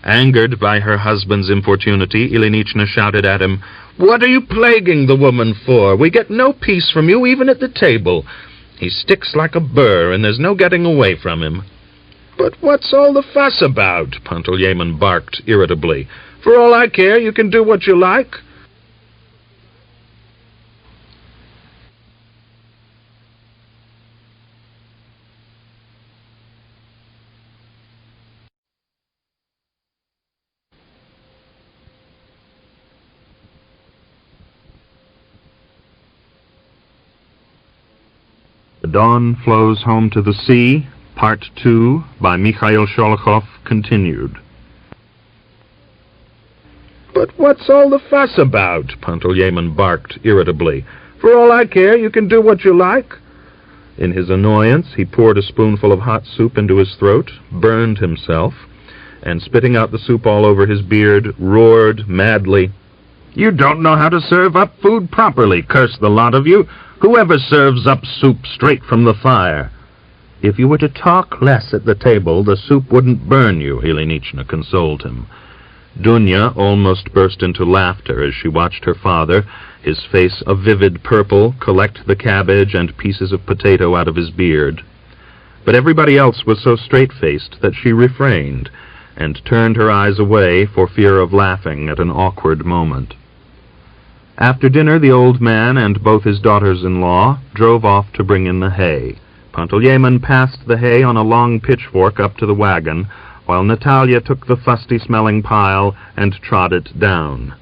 Angered by her husband's importunity, Ilinichna shouted at him, "What are you plaguing the woman for? We get no peace from you, even at the table. He sticks like a burr, and there's no getting away from him." "But what's all the fuss about?" Pantelyevich barked irritably. "For all I care, you can do what you like." The Dawn Flows Home to the Sea, Part 2, by Mikhail Sholokhov, continued. "But what's all the fuss about?" Pantelyevich barked irritably. "For all I care, you can do what you like." In his annoyance, he poured a spoonful of hot soup into his throat, burned himself, and, spitting out the soup all over his beard, roared madly, "You don't know how to serve up food properly, curse the lot of you! Whoever serves up soup straight from the fire?" "If you were to talk less at the table, the soup wouldn't burn you," Ilinichna consoled him. Dunya almost burst into laughter as she watched her father, his face a vivid purple, collect the cabbage and pieces of potato out of his beard. But everybody else was so straight-faced that she refrained, and turned her eyes away for fear of laughing at an awkward moment. After dinner, the old man and both his daughters-in-law drove off to bring in the hay. Pantelyevich passed the hay on a long pitchfork up to the wagon, while Natalia took the fusty-smelling pile and trod it down.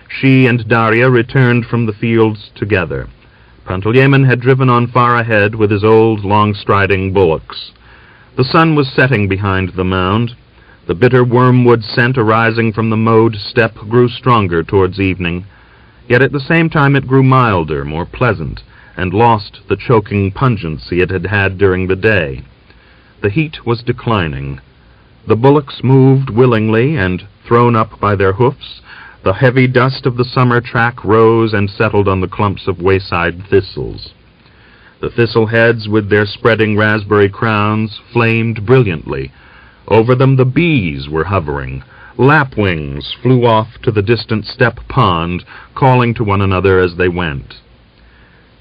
She and Darya returned from the fields together. Pantelyevich had driven on far ahead with his old, long-striding bullocks. The sun was setting behind the mound. The bitter wormwood scent arising from the mowed steppe grew stronger towards evening. Yet at the same time it grew milder, more pleasant, and lost the choking pungency it had had during the day. The heat was declining. The bullocks moved willingly, and, thrown up by their hoofs, the heavy dust of the summer track rose and settled on the clumps of wayside thistles. The thistle-heads, with their spreading raspberry crowns, flamed brilliantly. Over them the bees were hovering, Lapwings flew off to the distant steppe pond, calling to one another as they went.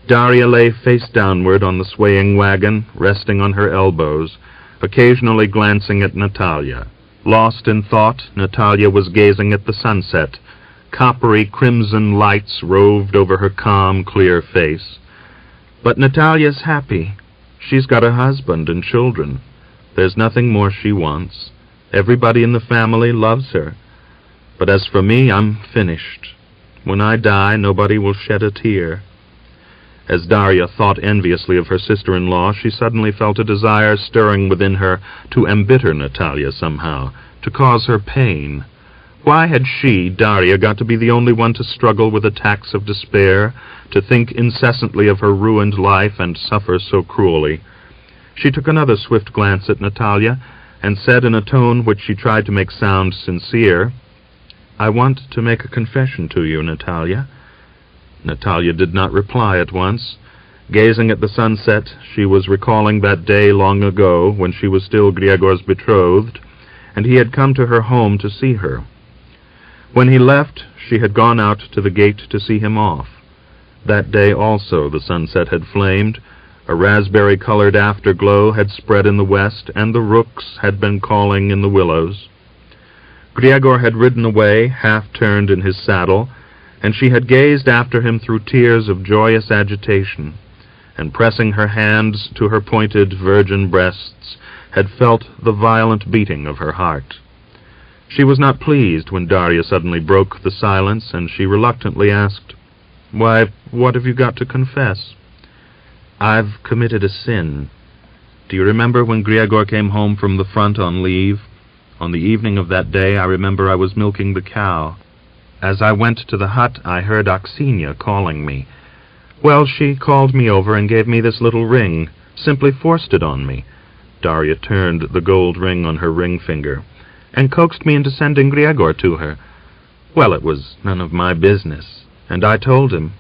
Darya lay face downward on the swaying wagon, resting on her elbows, occasionally glancing at Natalia. Lost in thought, Natalia was gazing at the sunset. Coppery crimson lights roved over her calm, clear face. But Natalia's happy. She's got a husband and children. There's nothing more she wants. Everybody in the family loves her. But as for me, I'm finished. When I die, nobody will shed a tear. As Darya thought enviously of her sister-in-law, she suddenly felt a desire stirring within her to embitter Natalia somehow, to cause her pain. Why had she, Darya, got to be the only one to struggle with attacks of despair, to think incessantly of her ruined life and suffer so cruelly? She took another swift glance at Natalia, and said in a tone which she tried to make sound sincere, "I want to make a confession to you, Natalia." Natalia did not reply at once. Gazing at the sunset, she was recalling that day long ago when she was still Gregor's betrothed, and he had come to her home to see her. When he left, she had gone out to the gate to see him off. That day also the sunset had flamed. A raspberry-colored afterglow had spread in the west, and the rooks had been calling in the willows. Gregor had ridden away, half-turned in his saddle, and she had gazed after him through tears of joyous agitation, and pressing her hands to her pointed virgin breasts, had felt the violent beating of her heart. She was not pleased when Darya suddenly broke the silence, and she reluctantly asked, "Why, what have you got to confess?" "I've committed a sin. Do you remember when Gregor came home from the front on leave? On the evening of that day, I remember I was milking the cow. As I went to the hut, I heard Aksenia calling me. Well, she called me over and gave me this little ring, simply forced it on me." Darya turned the gold ring on her ring finger, "and coaxed me into sending Gregor to her. Well, it was none of my business, and I told him.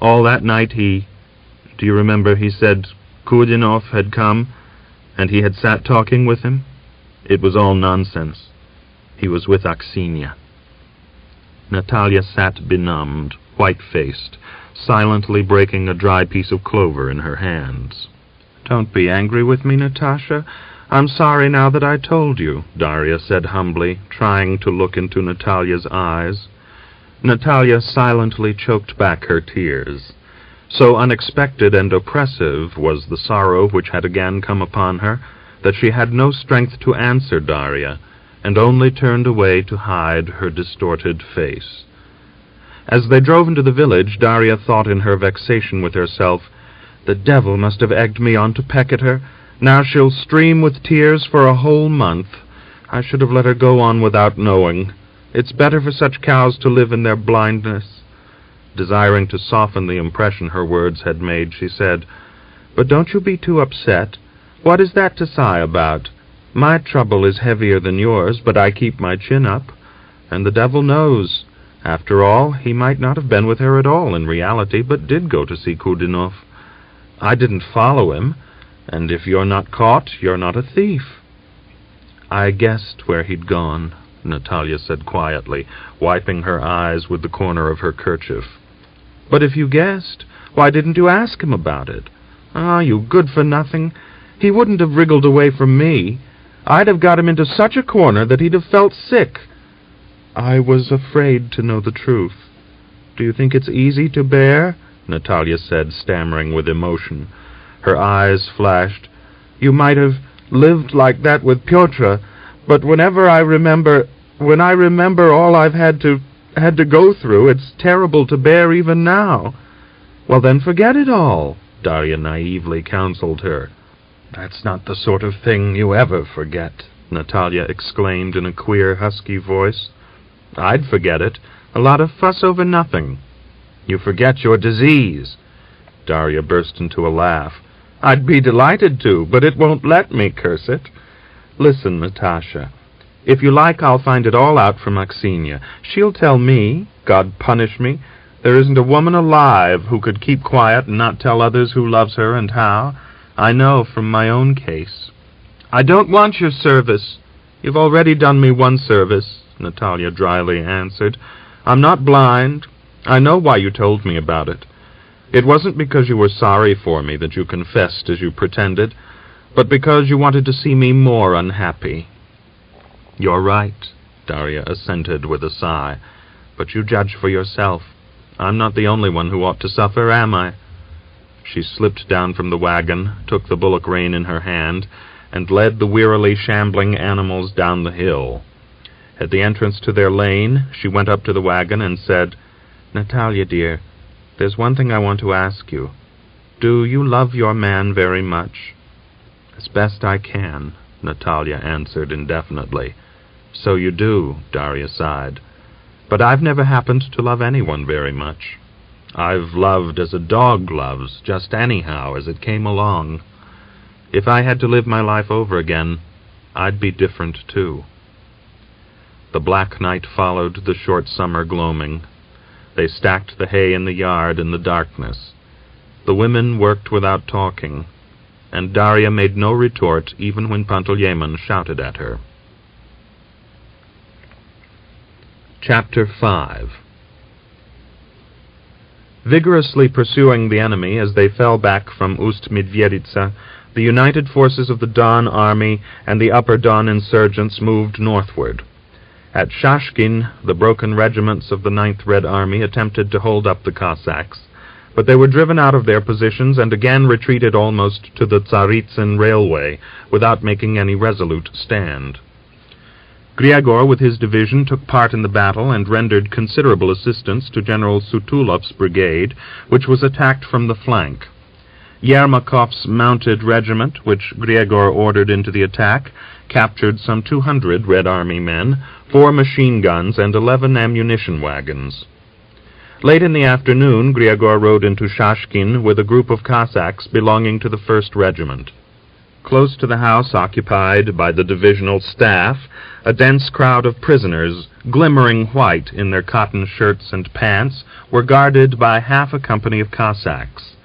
All that night do you remember he said Kudinov had come, and he had sat talking with him? It was all nonsense. He was with Aksenia." Natalia sat benumbed, white-faced, silently breaking a dry piece of clover in her hands. "Don't be angry with me, Natasha. I'm sorry now that I told you," Darya said humbly, trying to look into Natalia's eyes. Natalia silently choked back her tears. So unexpected and oppressive was the sorrow which had again come upon her, that she had no strength to answer Darya, and only turned away to hide her distorted face. As they drove into the village, Darya thought in her vexation with herself, "The devil must have egged me on to peck at her. Now she'll stream with tears for a whole month. I should have let her go on without knowing. It's better for such cows to live in their blindness." Desiring to soften the impression her words had made, she said, "But don't you be too upset. What is that to sigh about? My trouble is heavier than yours, but I keep my chin up. And the devil knows. After all, he might not have been with her at all in reality, but did go to see Kudinov. I didn't follow him, and if you're not caught, you're not a thief." "I guessed where he'd gone," Natalia said quietly, wiping her eyes with the corner of her kerchief. "But if you guessed, why didn't you ask him about it? Ah, you good-for-nothing. He wouldn't have wriggled away from me. I'd have got him into such a corner that he'd have felt sick." "I was afraid to know the truth. Do you think it's easy to bear?" Natalia said, stammering with emotion. Her eyes flashed. "You might have lived like that with Pyotr, but when I remember all I've had to go through, it's terrible to bear even now." "Well, then forget it all," Darya naively counseled her. "That's not the sort of thing you ever forget," Natalia exclaimed in a queer, husky voice. "I'd forget it. A lot of fuss over nothing." "You forget your disease." Darya burst into a laugh. "I'd be delighted to, but it won't let me, curse it. Listen, Natasha, if you like, I'll find it all out from Aksenia. She'll tell me, God punish me. There isn't a woman alive who could keep quiet and not tell others who loves her and how. I know from my own case." "I don't want your service. You've already done me one service. Natalia dryly answered. "I'm not blind. I know why you told me about it. It wasn't because you were sorry for me that you confessed as you pretended, but because you wanted to see me more unhappy." "You're right," Darya assented with a sigh. "But you judge for yourself. I'm not the only one who ought to suffer, am I?" She slipped down from the wagon, took the bullock rein in her hand, and led the wearily shambling animals down the hill. At the entrance to their lane, she went up to the wagon and said, "Natalia, dear, there's one thing I want to ask you. Do you love your man very much?" "As best I can," Natalia answered indefinitely. "So you do," Darya sighed. "But I've never happened to love anyone very much. I've loved as a dog loves, just anyhow, as it came along. If I had to live my life over again, I'd be different, too." The black night followed the short summer gloaming. They stacked the hay in the yard in the darkness. The women worked without talking, and Darya made no retort even when Panteleimon shouted at her. Chapter 5. Vigorously pursuing the enemy as they fell back from Ust-Medveditsa, the united forces of the Don army and the Upper Don insurgents moved northward. At Shashkin, the broken regiments of the 9th Red Army attempted to hold up the Cossacks, but they were driven out of their positions and again retreated almost to the Tsaritsyn railway without making any resolute stand. Griagor, with his division, took part in the battle and rendered considerable assistance to General Sutulov's brigade, which was attacked from the flank. Yermakov's mounted regiment, which Griagor ordered into the attack, captured some 200 Red Army men, 4 machine guns, and 11 ammunition wagons. Late in the afternoon, Griagor rode into Shashkin with a group of Cossacks belonging to the 1st Regiment. Close to the house occupied by the divisional staff, a dense crowd of prisoners, glimmering white in their cotton shirts and pants, were guarded by half a company of Cossacks.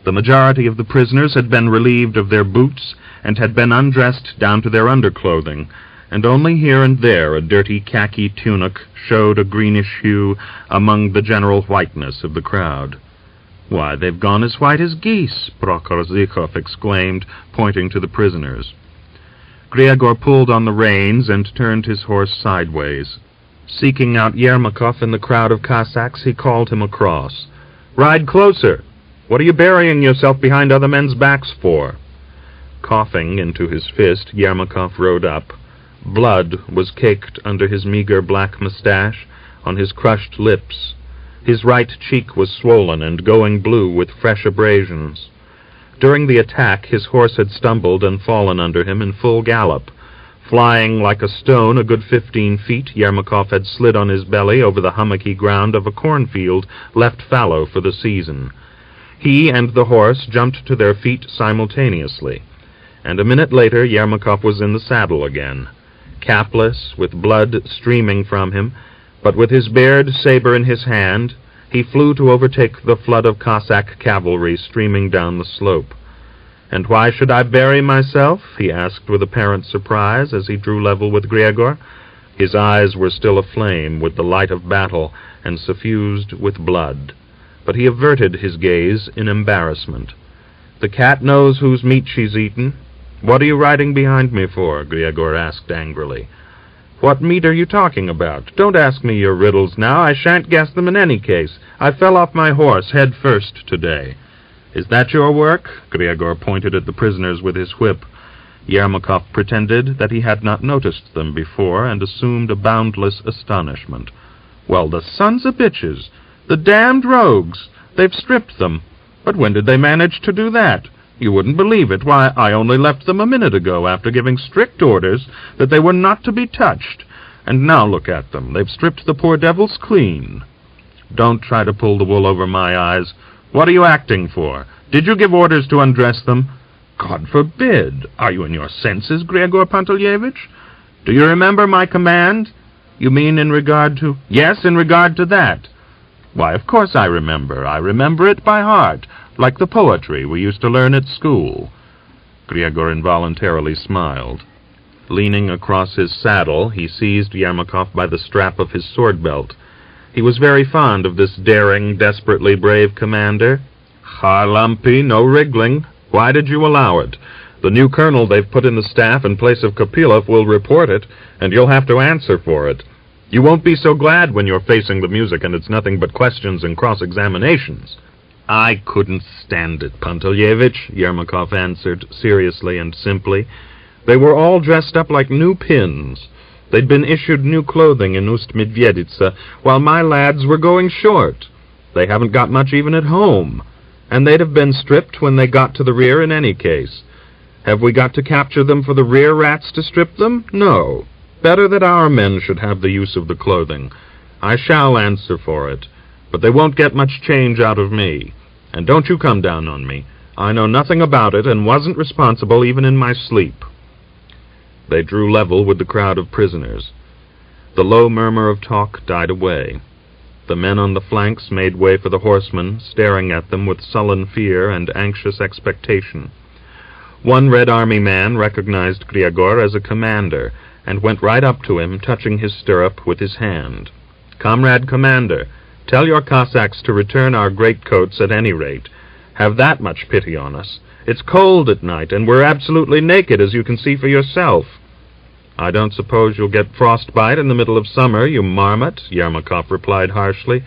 The majority of the prisoners had been relieved of their boots and had been undressed down to their underclothing, and only here and there a dirty khaki tunic showed a greenish hue among the general whiteness of the crowd. "Why, they've gone as white as geese," Prokorzhikov exclaimed, pointing to the prisoners. Griagor pulled on the reins and turned his horse sideways. Seeking out Yermakov in the crowd of Cossacks, he called him across. "Ride closer! What are you burying yourself behind other men's backs for?" Coughing into his fist, Yermakov rode up. Blood was caked under his meager black mustache, on his crushed lips. His right cheek was swollen and going blue with fresh abrasions. During the attack, his horse had stumbled and fallen under him in full gallop. Flying like a stone a good 15 feet, Yermakov had slid on his belly over the hummocky ground of a cornfield left fallow for the season. He and the horse jumped to their feet simultaneously, and a minute later Yermakov was in the saddle again. Capless, with blood streaming from him, but with his bared saber in his hand, he flew to overtake the flood of Cossack cavalry streaming down the slope. "And why should I bury myself?" he asked with apparent surprise as he drew level with Griagor. His eyes were still aflame with the light of battle and suffused with blood, but he averted his gaze in embarrassment. "The cat knows whose meat she's eaten. What are you riding behind me for?" Griagor asked angrily. "What meat are you talking about? Don't ask me your riddles now. I shan't guess them in any case. I fell off my horse head first today." "Is that your work?" Griagor pointed at the prisoners with his whip. Yermakov pretended that he had not noticed them before and assumed a boundless astonishment. "Well, the sons of bitches! The damned rogues! They've stripped them. But when did they manage to do that? You wouldn't believe it. Why, I only left them a minute ago after giving strict orders that they were not to be touched. And now look at them. They've stripped the poor devils clean. Don't try to pull the wool over my eyes. What are you acting for? Did you give orders to undress them?" "God forbid! Are you in your senses, Griagor Pantelyevich? Do you remember my command?" "You mean in regard to—" "Yes, in regard to that." "Why, of course I remember. I remember it by heart, like the poetry we used to learn at school." Griagor involuntarily smiled. Leaning across his saddle, he seized Yermakov by the strap of his sword-belt. He was very fond of this daring, desperately brave commander. "Lumpy, no wriggling. Why did you allow it? The new colonel they've put in the staff in place of Kopylov will report it, and you'll have to answer for it. You won't be so glad when you're facing the music and it's nothing but questions and cross-examinations." "I couldn't stand it, Pantelyevich," Yermakov answered seriously and simply. "They were all dressed up like new pins. They'd been issued new clothing in Ust-Medveditsa, while my lads were going short. They haven't got much even at home, and they'd have been stripped when they got to the rear in any case. Have we got to capture them for the rear rats to strip them? No. Better that our men should have the use of the clothing. I shall answer for it, but they won't get much change out of me. And don't you come down on me. I know nothing about it and wasn't responsible even in my sleep." They drew level with the crowd of prisoners. The low murmur of talk died away. The men on the flanks made way for the horsemen, staring at them with sullen fear and anxious expectation. One Red Army man recognized Griagor as a commander, and went right up to him, touching his stirrup with his hand. "Comrade Commander, tell your Cossacks to return our greatcoats at any rate. Have that much pity on us. It's cold at night, and we're absolutely naked, as you can see for yourself." "I don't suppose you'll get frostbite in the middle of summer, you marmot," Yermakov replied harshly.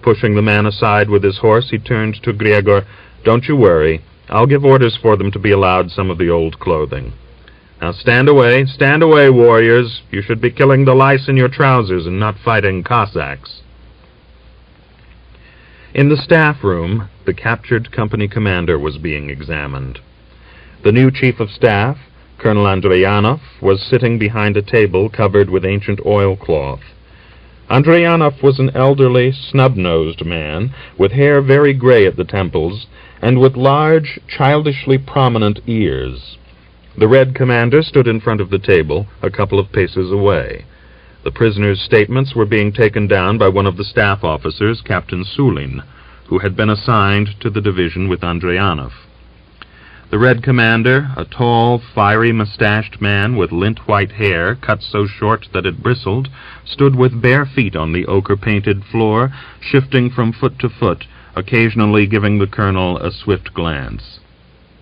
Pushing the man aside with his horse, he turned to Griagor. "Don't you worry. I'll give orders for them to be allowed some of the old clothing. Now stand away, warriors. You should be killing the lice in your trousers and not fighting Cossacks." In the staff room, the captured company commander was being examined. The new chief of staff, Colonel Andreyanov, was sitting behind a table covered with ancient oilcloth. Andreyanov was an elderly, snub-nosed man, with hair very gray at the temples, and with large, childishly prominent ears. The Red Commander stood in front of the table, a couple of paces away. The prisoners' statements were being taken down by one of the staff officers, Captain Sulin, who had been assigned to the division with Andreyanov. The Red Commander, a tall, fiery-mustached man with lint-white hair cut so short that it bristled, stood with bare feet on the ochre-painted floor, shifting from foot to foot, occasionally giving the colonel a swift glance.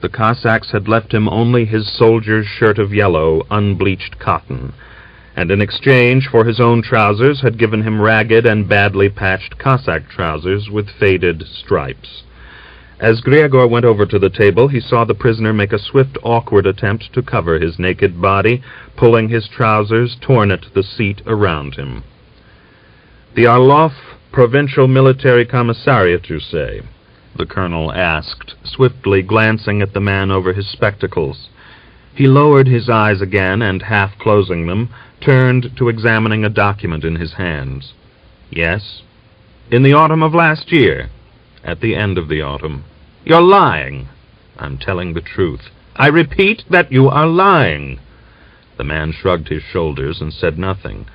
The Cossacks had left him only his soldier's shirt of yellow, unbleached cotton, and in exchange for his own trousers had given him ragged and badly patched Cossack trousers with faded stripes. As Griagor went over to the table, he saw the prisoner make a swift, awkward attempt to cover his naked body, pulling his trousers torn at the seat around him. "The Orlov Provincial Military Commissariat, you say?" the colonel asked, swiftly glancing at the man over his spectacles. He lowered his eyes again and, half closing them, turned to examining a document in his hands. "Yes." "In the autumn of last year?" "At the end of the autumn." "You're lying." "I'm telling the truth." "I repeat that you are lying." The man shrugged his shoulders and said nothing.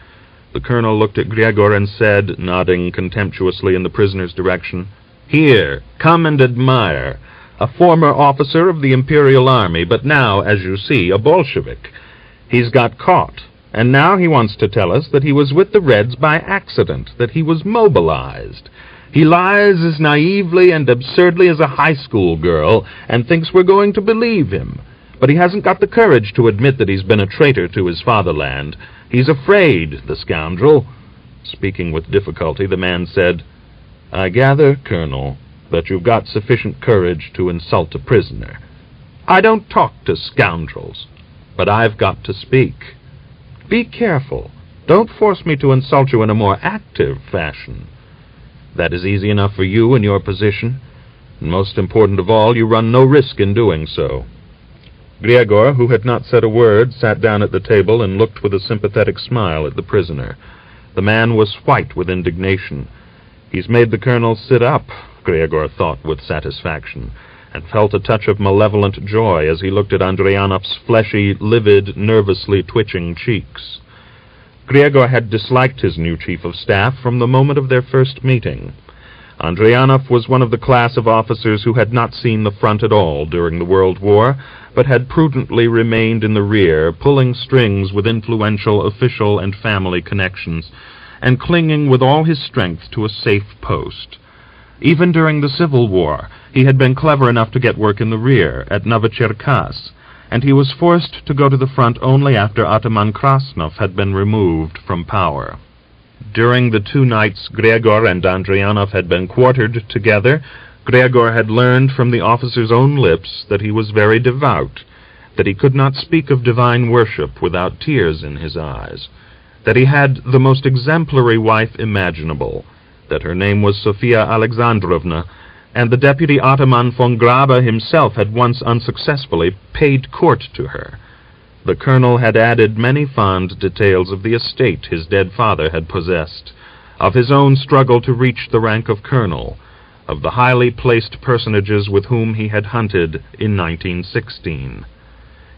The colonel looked at Griagor and said, nodding contemptuously in the prisoner's direction, "Here, come and admire. A former officer of the Imperial Army, but now, as you see, a Bolshevik. He's got caught, and now he wants to tell us that he was with the Reds by accident, that he was mobilized. He lies as naively and absurdly as a high school girl, and thinks we're going to believe him. But he hasn't got the courage to admit that he's been a traitor to his fatherland. He's afraid, the scoundrel." Speaking with difficulty, the man said, "I gather, Colonel, that you've got sufficient courage to insult a prisoner." "I don't talk to scoundrels." "But I've got to speak." "Be careful. Don't force me to insult you in a more active fashion." "That is easy enough for you in your position. And most important of all, you run no risk in doing so." Griagor, who had not said a word, sat down at the table and looked with a sympathetic smile at the prisoner. The man was white with indignation. "He's made the colonel sit up," Griagor thought with satisfaction, and felt a touch of malevolent joy as he looked at Andreyanov's fleshy, livid, nervously twitching cheeks. Griagor had disliked his new chief of staff from the moment of their first meeting. Andrianov was one of the class of officers who had not seen the front at all during the World War, but had prudently remained in the rear, pulling strings with influential official and family connections, and clinging with all his strength to a safe post. Even during the Civil War, he had been clever enough to get work in the rear, at Novocherkass, and he was forced to go to the front only after Ataman Krasnov had been removed from power. During the 2 nights Gregor and Andrianov had been quartered together, Gregor had learned from the officer's own lips that he was very devout, that he could not speak of divine worship without tears in his eyes, that he had the most exemplary wife imaginable, that her name was Sofia Alexandrovna, and the deputy Ataman von Grabe himself had once unsuccessfully paid court to her. The colonel had added many fond details of the estate his dead father had possessed, of his own struggle to reach the rank of colonel, of the highly placed personages with whom he had hunted in 1916.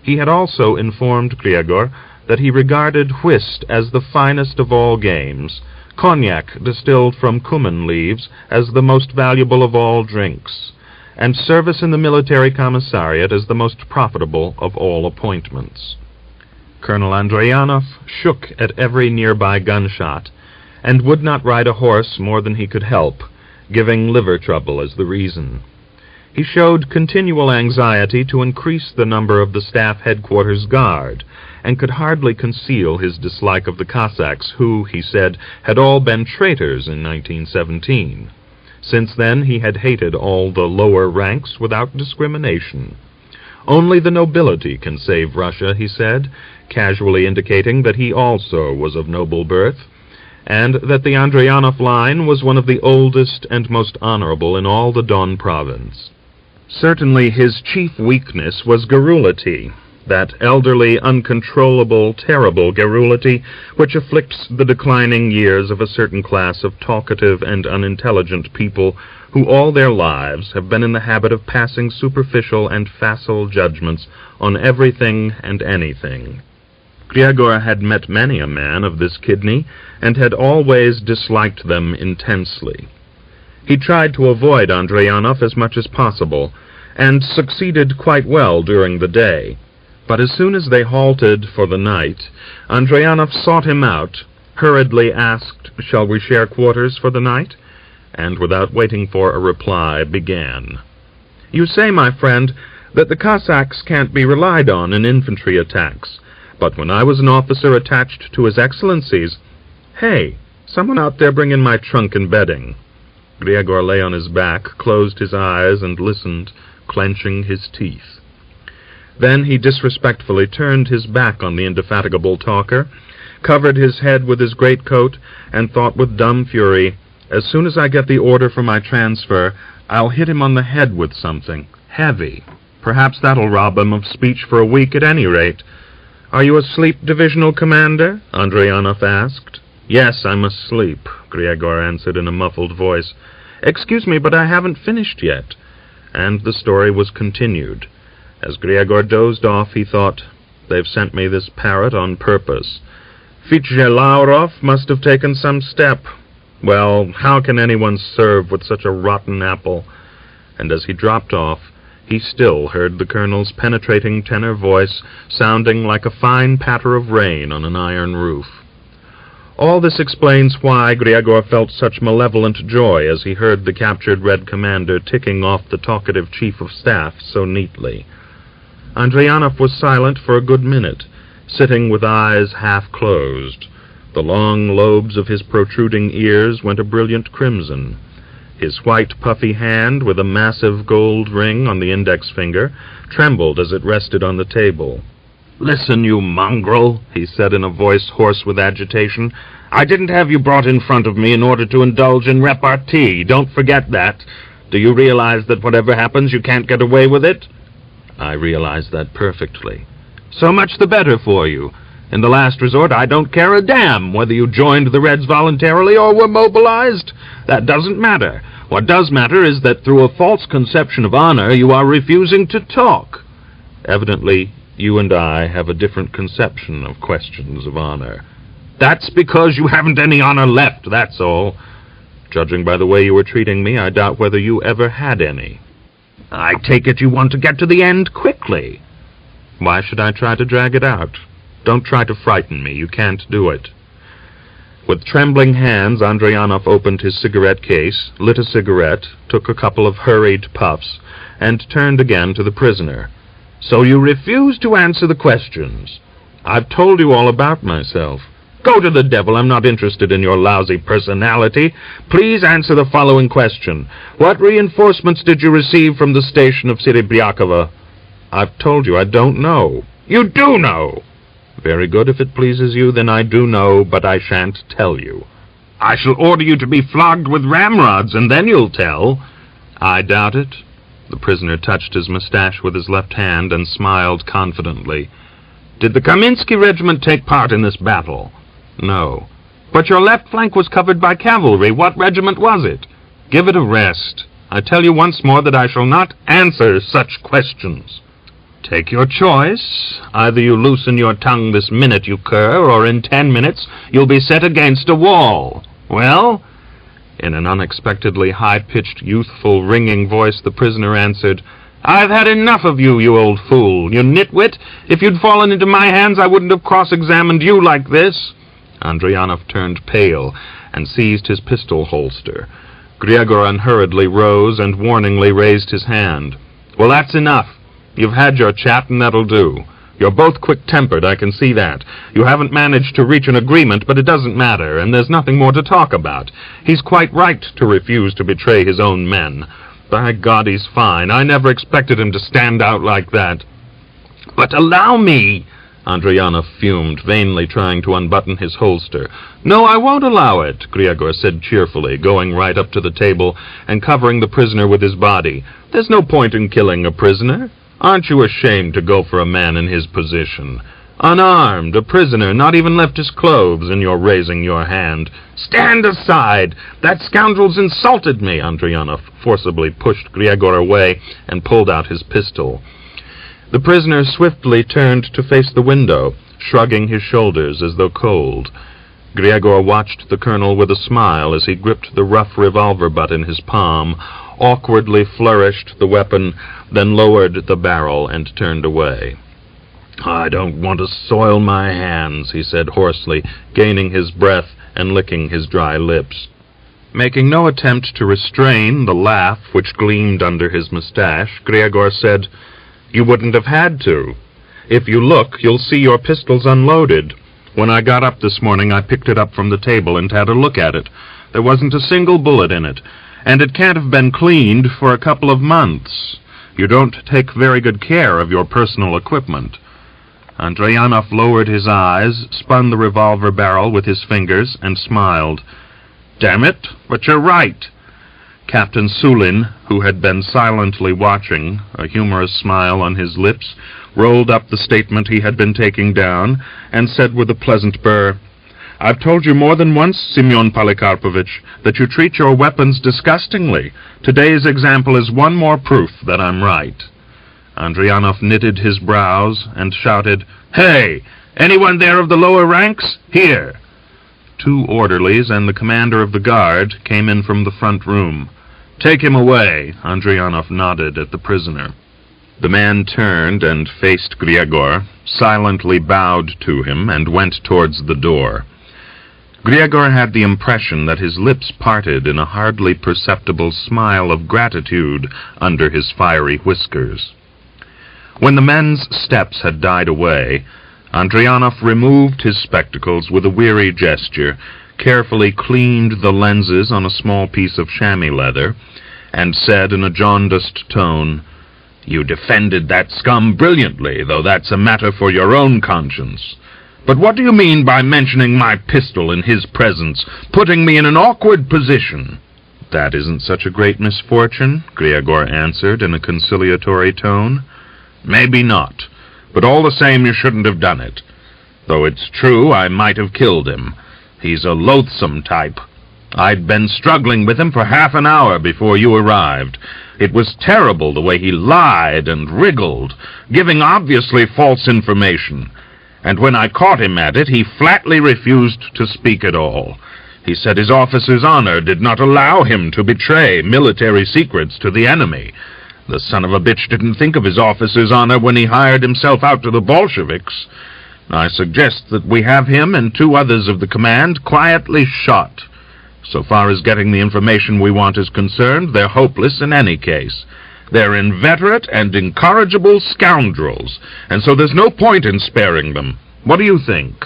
He had also informed Gregor that he regarded whist as the finest of all games, cognac distilled from cumin leaves as the most valuable of all drinks, and service in the military commissariat as the most profitable of all appointments. Colonel Andrianov shook at every nearby gunshot, and would not ride a horse more than he could help, giving liver trouble as the reason. He showed continual anxiety to increase the number of the staff headquarters guard, and could hardly conceal his dislike of the Cossacks who, he said, had all been traitors in 1917. Since then he had hated all the lower ranks without discrimination. Only the nobility can save Russia, he said, casually indicating that he also was of noble birth, and that the Andrianov line was one of the oldest and most honorable in all the Don province. Certainly his chief weakness was garrulity, that elderly, uncontrollable, terrible garrulity which afflicts the declining years of a certain class of talkative and unintelligent people who all their lives have been in the habit of passing superficial and facile judgments on everything and anything. Gregor had met many a man of this kidney, and had always disliked them intensely. He tried to avoid Andrianov as much as possible, and succeeded quite well during the day. But as soon as they halted for the night, Andrianov sought him out, hurriedly asked, "Shall we share quarters for the night?" and without waiting for a reply, began. "You say, my friend, that the Cossacks can't be relied on in infantry attacks, but when I was an officer attached to His Excellency's— Hey, someone out there bring in my trunk and bedding." Gregor lay on his back, closed his eyes, and listened, clenching his teeth. Then he disrespectfully turned his back on the indefatigable talker, covered his head with his greatcoat, and thought with dumb fury, "As soon as I get the order for my transfer, I'll hit him on the head with something heavy. Perhaps that'll rob him of speech for a week at any rate." "Are you asleep, divisional commander?" Andrianov asked. "Yes, I'm asleep," Gregor answered in a muffled voice. "Excuse me, but I haven't finished yet." And the story was continued. As Gregor dozed off, he thought, "They've sent me this parrot on purpose. Fitz-Laurov must have taken some step. Well, how can anyone serve with such a rotten apple?" And as he dropped off, he still heard the colonel's penetrating tenor voice sounding like a fine patter of rain on an iron roof. All this explains why Gregor felt such malevolent joy as he heard the captured Red Commander ticking off the talkative Chief of Staff so neatly. Andrianov was silent for a good minute, sitting with eyes half closed. The long lobes of his protruding ears went a brilliant crimson. His white, puffy hand, with a massive gold ring on the index finger, trembled as it rested on the table. "Listen, you mongrel," he said in a voice hoarse with agitation. "I didn't have you brought in front of me in order to indulge in repartee. Don't forget that. Do you realize that whatever happens, you can't get away with it?" "I realize that perfectly." "So much the better for you. In the last resort, I don't care a damn whether you joined the Reds voluntarily or were mobilized. That doesn't matter. What does matter is that through a false conception of honor, you are refusing to talk." "Evidently, you and I have a different conception of questions of honor." "That's because you haven't any honor left, that's all." Judging by the way you were treating me, I doubt whether you ever had any. I take it you want to get to the end quickly. Why should I try to drag it out? Don't try to frighten me. You can't do it. With trembling hands, Andrianov opened his cigarette case, lit a cigarette, took a couple of hurried puffs, and turned again to the prisoner. So you refuse to answer the questions. I've told you all about myself. Go to the devil, I'm not interested in your lousy personality. Please answer the following question. What reinforcements did you receive from the station of Serebryakovo? I've told you I don't know. You do know! Very good, if it pleases you, then I do know, but I shan't tell you. I shall order you to be flogged with ramrods, and then you'll tell. I doubt it. The prisoner touched his mustache with his left hand and smiled confidently. Did the Kaminsky regiment take part in this battle? No. But your left flank was covered by cavalry. What regiment was it? Give it a rest. I tell you once more that I shall not answer such questions. Take your choice. Either you loosen your tongue this minute, you cur, or in 10 minutes you'll be set against a wall. Well? In an unexpectedly high-pitched, youthful, ringing voice, the prisoner answered, I've had enough of you, you old fool, you nitwit. If you'd fallen into my hands, I wouldn't have cross-examined you like this. Andrianov turned pale and seized his pistol holster. Grigory unhurriedly rose and warningly raised his hand. Well, that's enough. You've had your chat, and that'll do. You're both quick-tempered, I can see that. You haven't managed to reach an agreement, but it doesn't matter, and there's nothing more to talk about. He's quite right to refuse to betray his own men. By God, he's fine. I never expected him to stand out like that. But allow me! Andrianov fumed, vainly trying to unbutton his holster. No, I won't allow it, Grigory said cheerfully, going right up to the table and covering the prisoner with his body. There's no point in killing a prisoner. Aren't you ashamed to go for a man in his position? Unarmed, a prisoner, not even left his clothes, and you're raising your hand. Stand aside! That scoundrel's insulted me! Andrianov forcibly pushed Grigory away and pulled out his pistol. The prisoner swiftly turned to face the window, shrugging his shoulders as though cold. Grigory watched the colonel with a smile as he gripped the rough revolver butt in his palm, awkwardly flourished the weapon, then lowered the barrel and turned away. I don't want to soil my hands, he said hoarsely, gaining his breath and licking his dry lips. Making no attempt to restrain the laugh which gleamed under his mustache, Grigory said, You wouldn't have had to. If you look, you'll see your pistol's unloaded. When I got up this morning, I picked it up from the table and had a look at it. There wasn't a single bullet in it, and it can't have been cleaned for a couple of months. You don't take very good care of your personal equipment. Andrianov lowered his eyes, spun the revolver barrel with his fingers, and smiled. Damn it, but you're right. Captain Sulin, who had been silently watching, a humorous smile on his lips, rolled up the statement he had been taking down, and said with a pleasant burr, I've told you more than once, Semyon Polikarpovich, that you treat your weapons disgustingly. Today's example is one more proof that I'm right. Andrianov knitted his brows and shouted, Hey! Anyone there of the lower ranks? Here! 2 orderlies and the commander of the guard came in from the front room. Take him away, Andrianov nodded at the prisoner. The man turned and faced Grigory, silently bowed to him, and went towards the door. Grigory had the impression that his lips parted in a hardly perceptible smile of gratitude under his fiery whiskers. When the men's steps had died away, Andrianov removed his spectacles with a weary gesture, carefully cleaned the lenses on a small piece of chamois leather, and said in a jaundiced tone, You defended that scum brilliantly, though that's a matter for your own conscience. But what do you mean by mentioning my pistol in his presence, putting me in an awkward position? That isn't such a great misfortune, Grigory answered in a conciliatory tone. Maybe not, but all the same you shouldn't have done it. Though it's true I might have killed him. He's a loathsome type. I'd been struggling with him for half an hour before you arrived. It was terrible the way he lied and wriggled, giving obviously false information. And when I caught him at it, he flatly refused to speak at all. He said his officer's honor did not allow him to betray military secrets to the enemy. The son of a bitch didn't think of his officer's honor when he hired himself out to the Bolsheviks. I suggest that we have him and 2 others of the command quietly shot. So far as getting the information we want is concerned, they're hopeless in any case. They're inveterate and incorrigible scoundrels, and so there's no point in sparing them. What do you think?"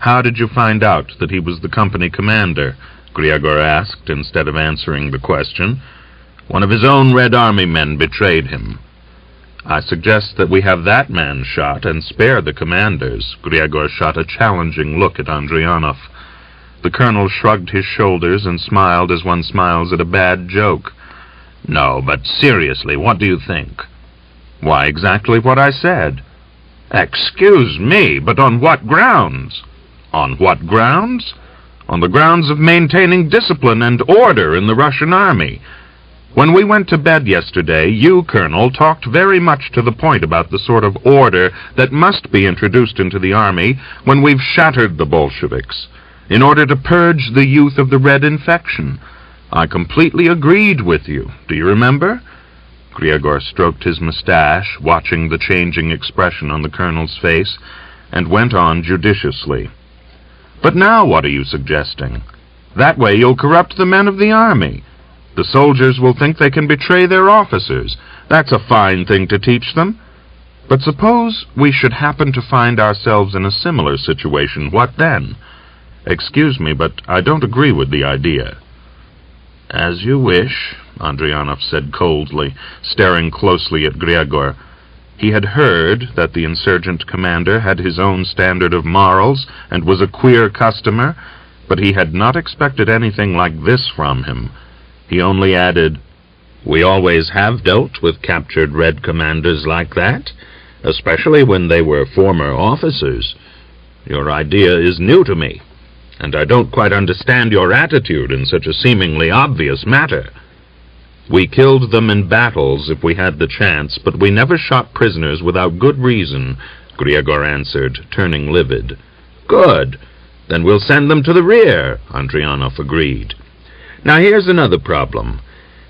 "How did you find out that he was the company commander?" Griagor asked, instead of answering the question. "One of his own Red Army men betrayed him." "I suggest that we have that man shot and spare the commanders." Griagor shot a challenging look at Andrianov. The colonel shrugged his shoulders and smiled as one smiles at a bad joke. "No, but seriously, what do you think?" "Why, exactly what I said." "Excuse me, but on what grounds?" "On what grounds? On the grounds of maintaining discipline and order in the Russian army. When we went to bed yesterday, you, Colonel, talked very much to the point about the sort of order that must be introduced into the army when we've shattered the Bolsheviks, in order to purge the youth of the red infection. I completely agreed with you. Do you remember?" Griagor stroked his mustache, watching the changing expression on the colonel's face, and went on judiciously. "But now what are you suggesting? That way you'll corrupt the men of the army. The soldiers will think they can betray their officers. That's a fine thing to teach them. But suppose we should happen to find ourselves in a similar situation, what then? Excuse me, but I don't agree with the idea." "As you wish," Andrianov said coldly, staring closely at Griagor. He had heard that the insurgent commander had his own standard of morals and was a queer customer, but he had not expected anything like this from him. He only added, "We always have dealt with captured Red commanders like that, especially when they were former officers. Your idea is new to me, and I don't quite understand your attitude in such a seemingly obvious matter." "We killed them in battles if we had the chance, but we never shot prisoners without good reason," Griagor answered, turning livid. "Good. Then we'll send them to the rear," Andrianov agreed. "Now here's another problem.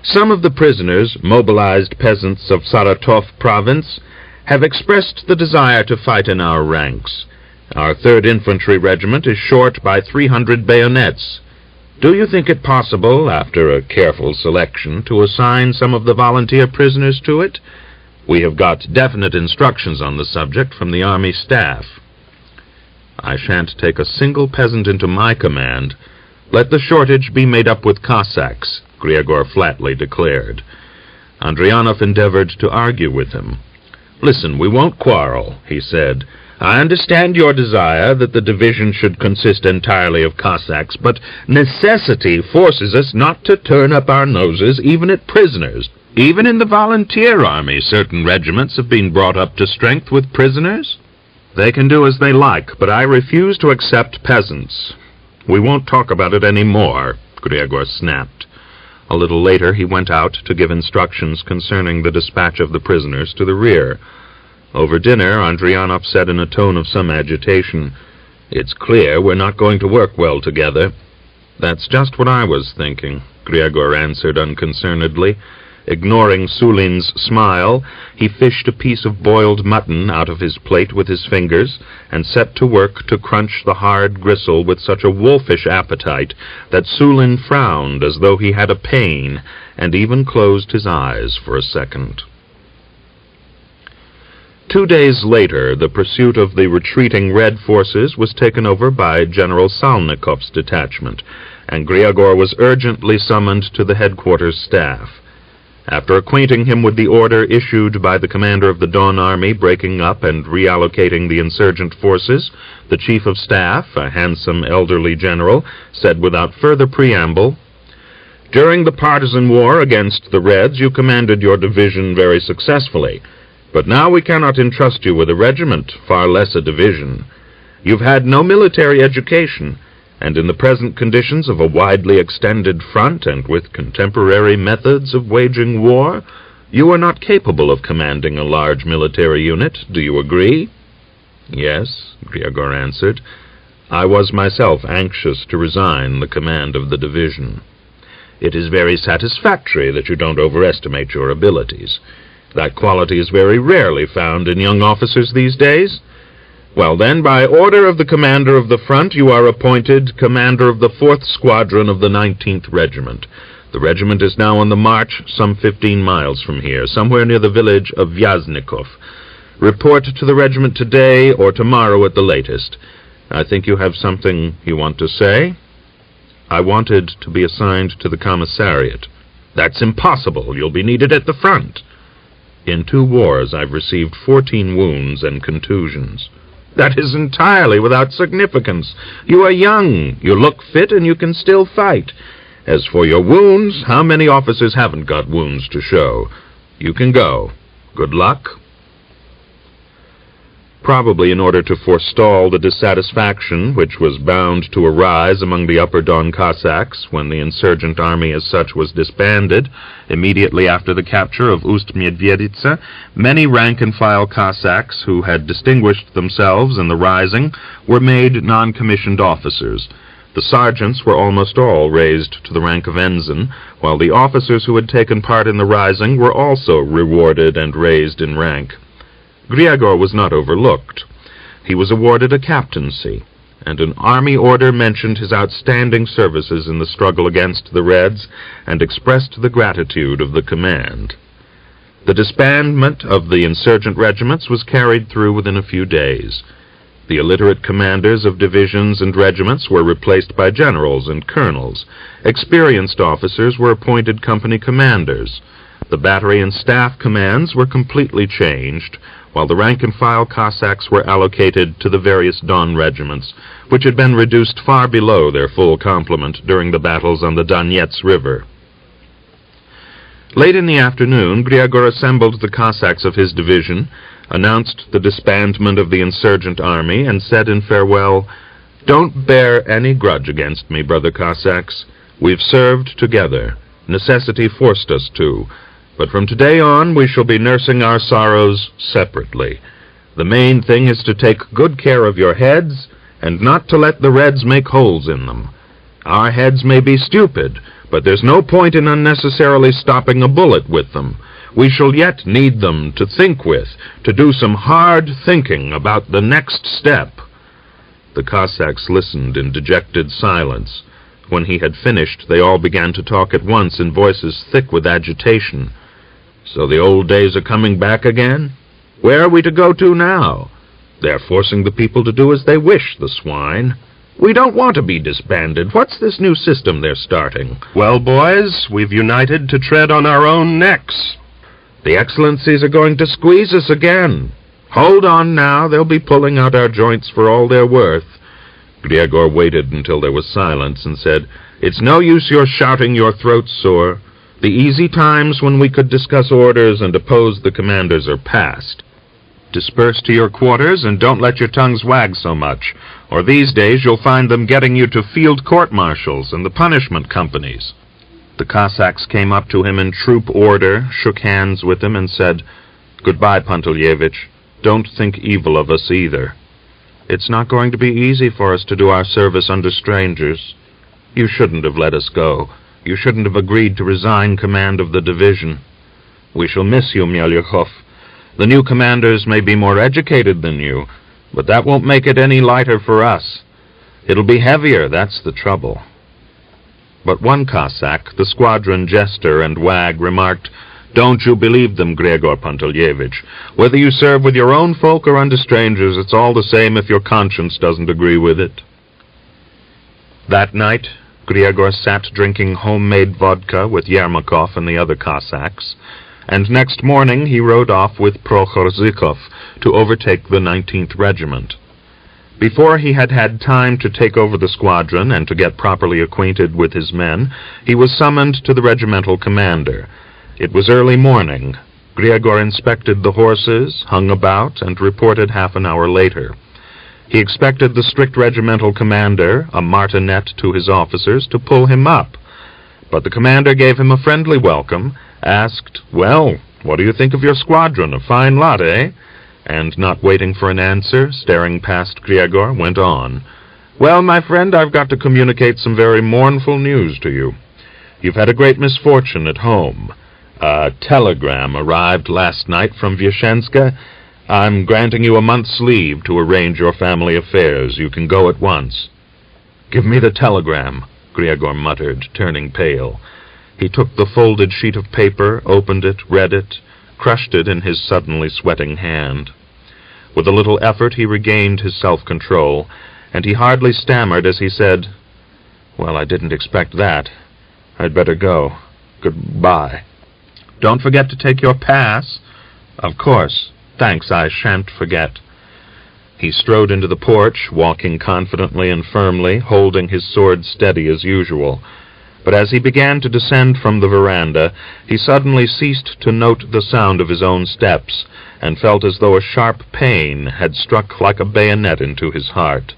Some of the prisoners, mobilized peasants of Saratov province, have expressed the desire to fight in our ranks. Our 3rd Infantry Regiment is short by 300 bayonets. Do you think it possible, after a careful selection, to assign some of the volunteer prisoners to it? We have got definite instructions on the subject from the army staff." "I shan't take a single peasant into my command. Let the shortage be made up with Cossacks," Griagor flatly declared. Andrianov endeavored to argue with him. "Listen, we won't quarrel," he said. "I understand your desire that the division should consist entirely of Cossacks, but necessity forces us not to turn up our noses even at prisoners. Even in the volunteer army, certain regiments have been brought up to strength with prisoners. They can do as they like, but I refuse to accept peasants." "We won't talk about it any more," Griagor snapped. A little later he went out to give instructions concerning the dispatch of the prisoners to the rear. Over dinner, Andrianov said in a tone of some agitation, "It's clear we're not going to work well together." "That's just what I was thinking," Griagor answered unconcernedly. Ignoring Sulin's smile, he fished a piece of boiled mutton out of his plate with his fingers and set to work to crunch the hard gristle with such a wolfish appetite that Sulin frowned as though he had a pain and even closed his eyes for a second. 2 days later, the pursuit of the retreating Red forces was taken over by General Salnikov's detachment, and Griagor was urgently summoned to the headquarters staff. After acquainting him with the order issued by the commander of the Don Army breaking up and reallocating the insurgent forces, the chief of staff, a handsome elderly general, said without further preamble, "During the partisan war against the Reds, you commanded your division very successfully. But now we cannot entrust you with a regiment, far less a division. You've had no military education, and in the present conditions of a widely extended front and with contemporary methods of waging war, you are not capable of commanding a large military unit. Do you agree?" "Yes," Griagor answered. I was myself anxious to resign the command of the division. It is very satisfactory that you don't overestimate your abilities. That quality is very rarely found in young officers these days. Well, then, by order of the commander of the front, you are appointed commander of the 4th Squadron of the 19th Regiment. The regiment is now on the march some 15 miles from here, somewhere near the village of Vyaznikov. Report to the regiment today or tomorrow at the latest. I think you have something you want to say? I wanted to be assigned to the commissariat. That's impossible. You'll be needed at the front. In 2 wars, I've received 14 wounds and contusions. That is entirely without significance. You are young, you look fit, and you can still fight. As for your wounds, how many officers haven't got wounds to show? You can go. Good luck. Probably in order to forestall the dissatisfaction which was bound to arise among the Upper Don Cossacks when the insurgent army as such was disbanded, immediately after the capture of Ust-Medveditsa, many rank-and-file Cossacks who had distinguished themselves in the rising were made non-commissioned officers. The sergeants were almost all raised to the rank of ensign, while the officers who had taken part in the rising were also rewarded and raised in rank. Griagor was not overlooked. He was awarded a captaincy, and an army order mentioned his outstanding services in the struggle against the Reds and expressed the gratitude of the command. The disbandment of the insurgent regiments was carried through within a few days. The illiterate commanders of divisions and regiments were replaced by generals and colonels. Experienced officers were appointed company commanders. The battery and staff commands were completely changed, while the rank-and-file Cossacks were allocated to the various Don regiments, which had been reduced far below their full complement during the battles on the Donets River. Late in the afternoon, Griagor assembled the Cossacks of his division, announced the disbandment of the insurgent army, and said in farewell, "Don't bear any grudge against me, brother Cossacks. We've served together. Necessity forced us to. But from today on, we shall be nursing our sorrows separately. The main thing is to take good care of your heads, and not to let the Reds make holes in them. Our heads may be stupid, but there's no point in unnecessarily stopping a bullet with them. We shall yet need them to think with, to do some hard thinking about the next step." The Cossacks listened in dejected silence. When he had finished, they all began to talk at once in voices thick with agitation. "So the old days are coming back again? Where are we to go to now? They're forcing the people to do as they wish, the swine. We don't want to be disbanded. What's this new system they're starting?" Well, boys, we've united to tread on our own necks. "The Excellencies are going to squeeze us again. Hold on now, they'll be pulling out our joints for all they're worth." Griagor waited until there was silence and said, "It's no use your shouting your throats sore. The easy times when we could discuss orders and oppose the commanders are past. Disperse to your quarters and don't let your tongues wag so much, or these days you'll find them getting you to field court-martials and the punishment companies." The Cossacks came up to him in troop order, shook hands with him, and said, "Goodbye, Panteleyevich. Don't think evil of us either. It's not going to be easy for us to do our service under strangers. You shouldn't have let us go. You shouldn't have agreed to resign command of the division. We shall miss you, Melyukhov. The new commanders may be more educated than you, but that won't make it any lighter for us. It'll be heavier, that's the trouble." But one Cossack, the squadron jester and wag, remarked, "Don't you believe them, Griagor Panteleyevich. Whether you serve with your own folk or under strangers, it's all the same if your conscience doesn't agree with it." That night, Griagor sat drinking homemade vodka with Yermakov and the other Cossacks, and next morning he rode off with Prokhorezhikov to overtake the 19th Regiment. Before he had had time to take over the squadron and to get properly acquainted with his men, he was summoned to the regimental commander. It was early morning. Griagor inspected the horses, hung about, and reported half an hour later. He expected the strict regimental commander, a martinet to his officers, to pull him up. But the commander gave him a friendly welcome, asked, "Well, what do you think of your squadron? A fine lot, eh?" And not waiting for an answer, staring past Griagor, went on. Well, my friend, I've got to communicate some very mournful news to you. You've had a great misfortune at home. A telegram arrived last night from Vyashenska. I'm granting you a month's leave to arrange your family affairs. You can go at once." "Give me the telegram," Griagor muttered, turning pale. He took the folded sheet of paper, opened it, read it, crushed it in his suddenly sweating hand. With a little effort he regained his self-control, and he hardly stammered as he said, "Well, I didn't expect that. I'd better go. Goodbye." "Don't forget to take your pass." "Of course. Thanks, I shan't forget." He strode into the porch, walking confidently and firmly, holding his sword steady as usual. But as he began to descend from the veranda, he suddenly ceased to note the sound of his own steps, and felt as though a sharp pain had struck like a bayonet into his heart.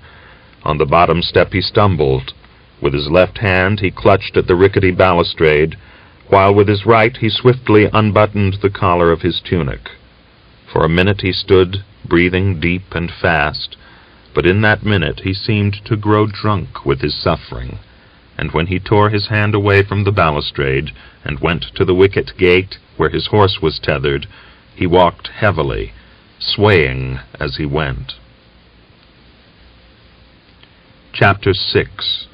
On the bottom step he stumbled. With his left hand he clutched at the rickety balustrade, while with his right he swiftly unbuttoned the collar of his tunic. For a minute he stood, breathing deep and fast, but in that minute he seemed to grow drunk with his suffering, and when he tore his hand away from the balustrade and went to the wicket gate where his horse was tethered, he walked heavily, swaying as he went. Chapter 6.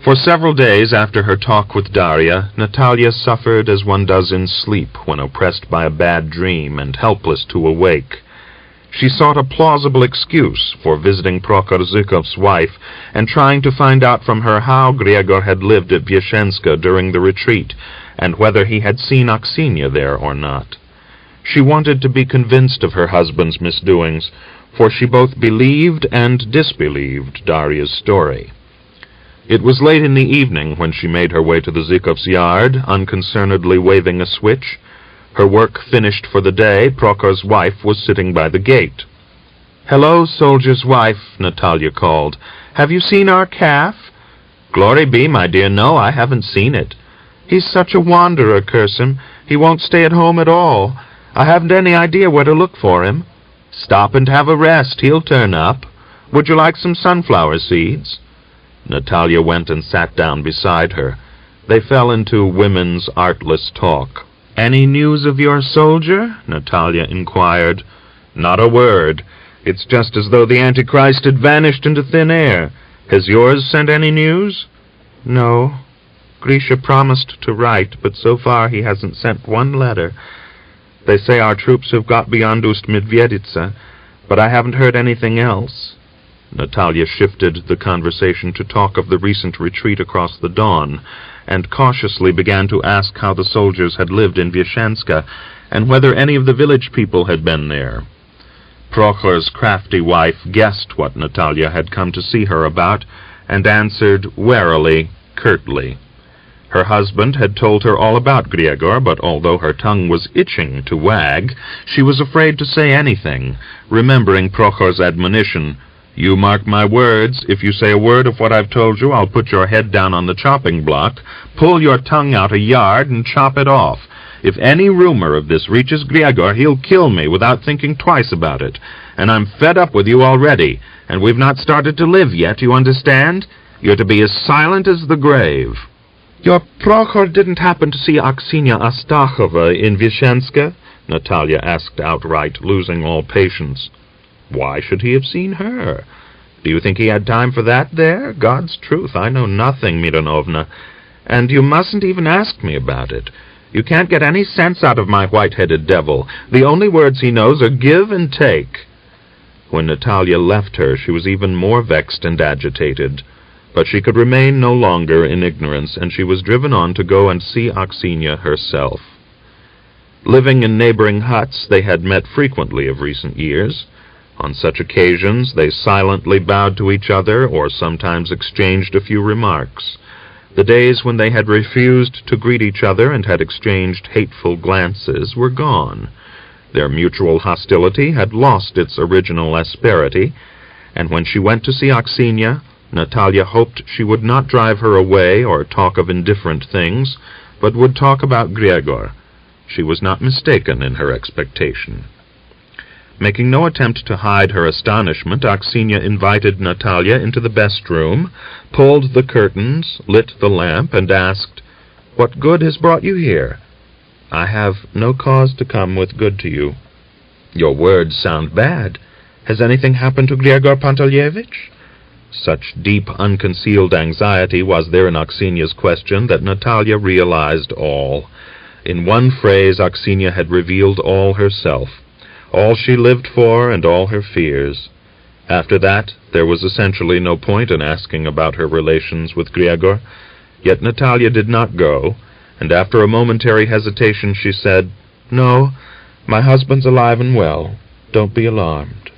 For several days after her talk with Darya, Natalia suffered as one does in sleep when oppressed by a bad dream and helpless to awake. She sought a plausible excuse for visiting Prokhor Zhukov's wife and trying to find out from her how Griagor had lived at Vyashenska during the retreat and whether he had seen Aksiniya there or not. She wanted to be convinced of her husband's misdoings, for she both believed and disbelieved Darya's story. It was late in the evening when she made her way to the Zhukov's yard, unconcernedly waving a switch. Her work finished for the day, Prokhor's wife was sitting by the gate. "Hello, soldier's wife," Natalia called. "Have you seen our calf?" "Glory be, my dear, no, I haven't seen it." "He's such a wanderer, curse him. He won't stay at home at all. I haven't any idea where to look for him." "Stop and have a rest. He'll turn up. Would you like some sunflower seeds?" Natalia went and sat down beside her. They fell into women's artless talk. "Any news of your soldier?" Natalia inquired. "Not a word. It's just as though the Antichrist had vanished into thin air. Has yours sent any news?" "No. Grisha promised to write, but so far he hasn't sent one letter. They say our troops have got beyond Ust-Medveditsa, but I haven't heard anything else." Natalia shifted the conversation to talk of the recent retreat across the Don, and cautiously began to ask how the soldiers had lived in Vyashenska, and whether any of the village people had been there. Prokhor's crafty wife guessed what Natalia had come to see her about, and answered warily, curtly. Her husband had told her all about Griagor, but although her tongue was itching to wag, she was afraid to say anything, remembering Prokhor's admonition, "You mark my words, if you say a word of what I've told you, I'll put your head down on the chopping block, pull your tongue out a yard, and chop it off. If any rumor of this reaches Griagor, he'll kill me without thinking twice about it. And I'm fed up with you already, and we've not started to live yet, you understand? You're to be as silent as the grave." "Your Prokhor didn't happen to see Aksiniya Astachova in Vyashenska?" Natalia asked outright, losing all patience. "Why should he have seen her? Do you think he had time for that there? God's truth, I know nothing, Mironovna, and you mustn't even ask me about it. You can't get any sense out of my white-headed devil. The only words he knows are give and take." When Natalia left her, she was even more vexed and agitated, but she could remain no longer in ignorance, and she was driven on to go and see Aksiniya herself. Living in neighboring huts, they had met frequently of recent years. On such occasions they silently bowed to each other, or sometimes exchanged a few remarks. The days when they had refused to greet each other and had exchanged hateful glances were gone. Their mutual hostility had lost its original asperity, and when she went to see Aksiniya, Natalia hoped she would not drive her away or talk of indifferent things, but would talk about Griagor. She was not mistaken in her expectation. Making no attempt to hide her astonishment, Aksiniya invited Natalia into the best room, pulled the curtains, lit the lamp, and asked, "What good has brought you here?" "I have no cause to come with good to you." "Your words sound bad. Has anything happened to Gregor Pantelyevich?" Such deep, unconcealed anxiety was there in Aksiniya's question that Natalia realized all. In one phrase, Aksiniya had revealed all herself, all she lived for and all her fears. After that, there was essentially no point in asking about her relations with Gregor. Yet Natalia did not go, and after a momentary hesitation she said, "No, my husband's alive and well. Don't be alarmed."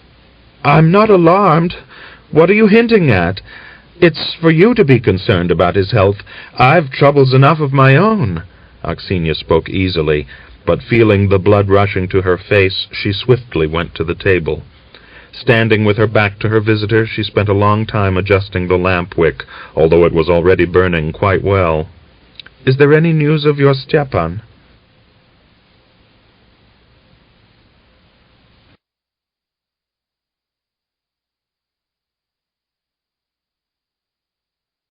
"I'm not alarmed. What are you hinting at? It's for you to be concerned about his health. I've troubles enough of my own." Aksiniya spoke easily, but feeling the blood rushing to her face, she swiftly went to the table. Standing with her back to her visitor, she spent a long time adjusting the lamp wick, although it was already burning quite well. "Is there any news of your Stepan?"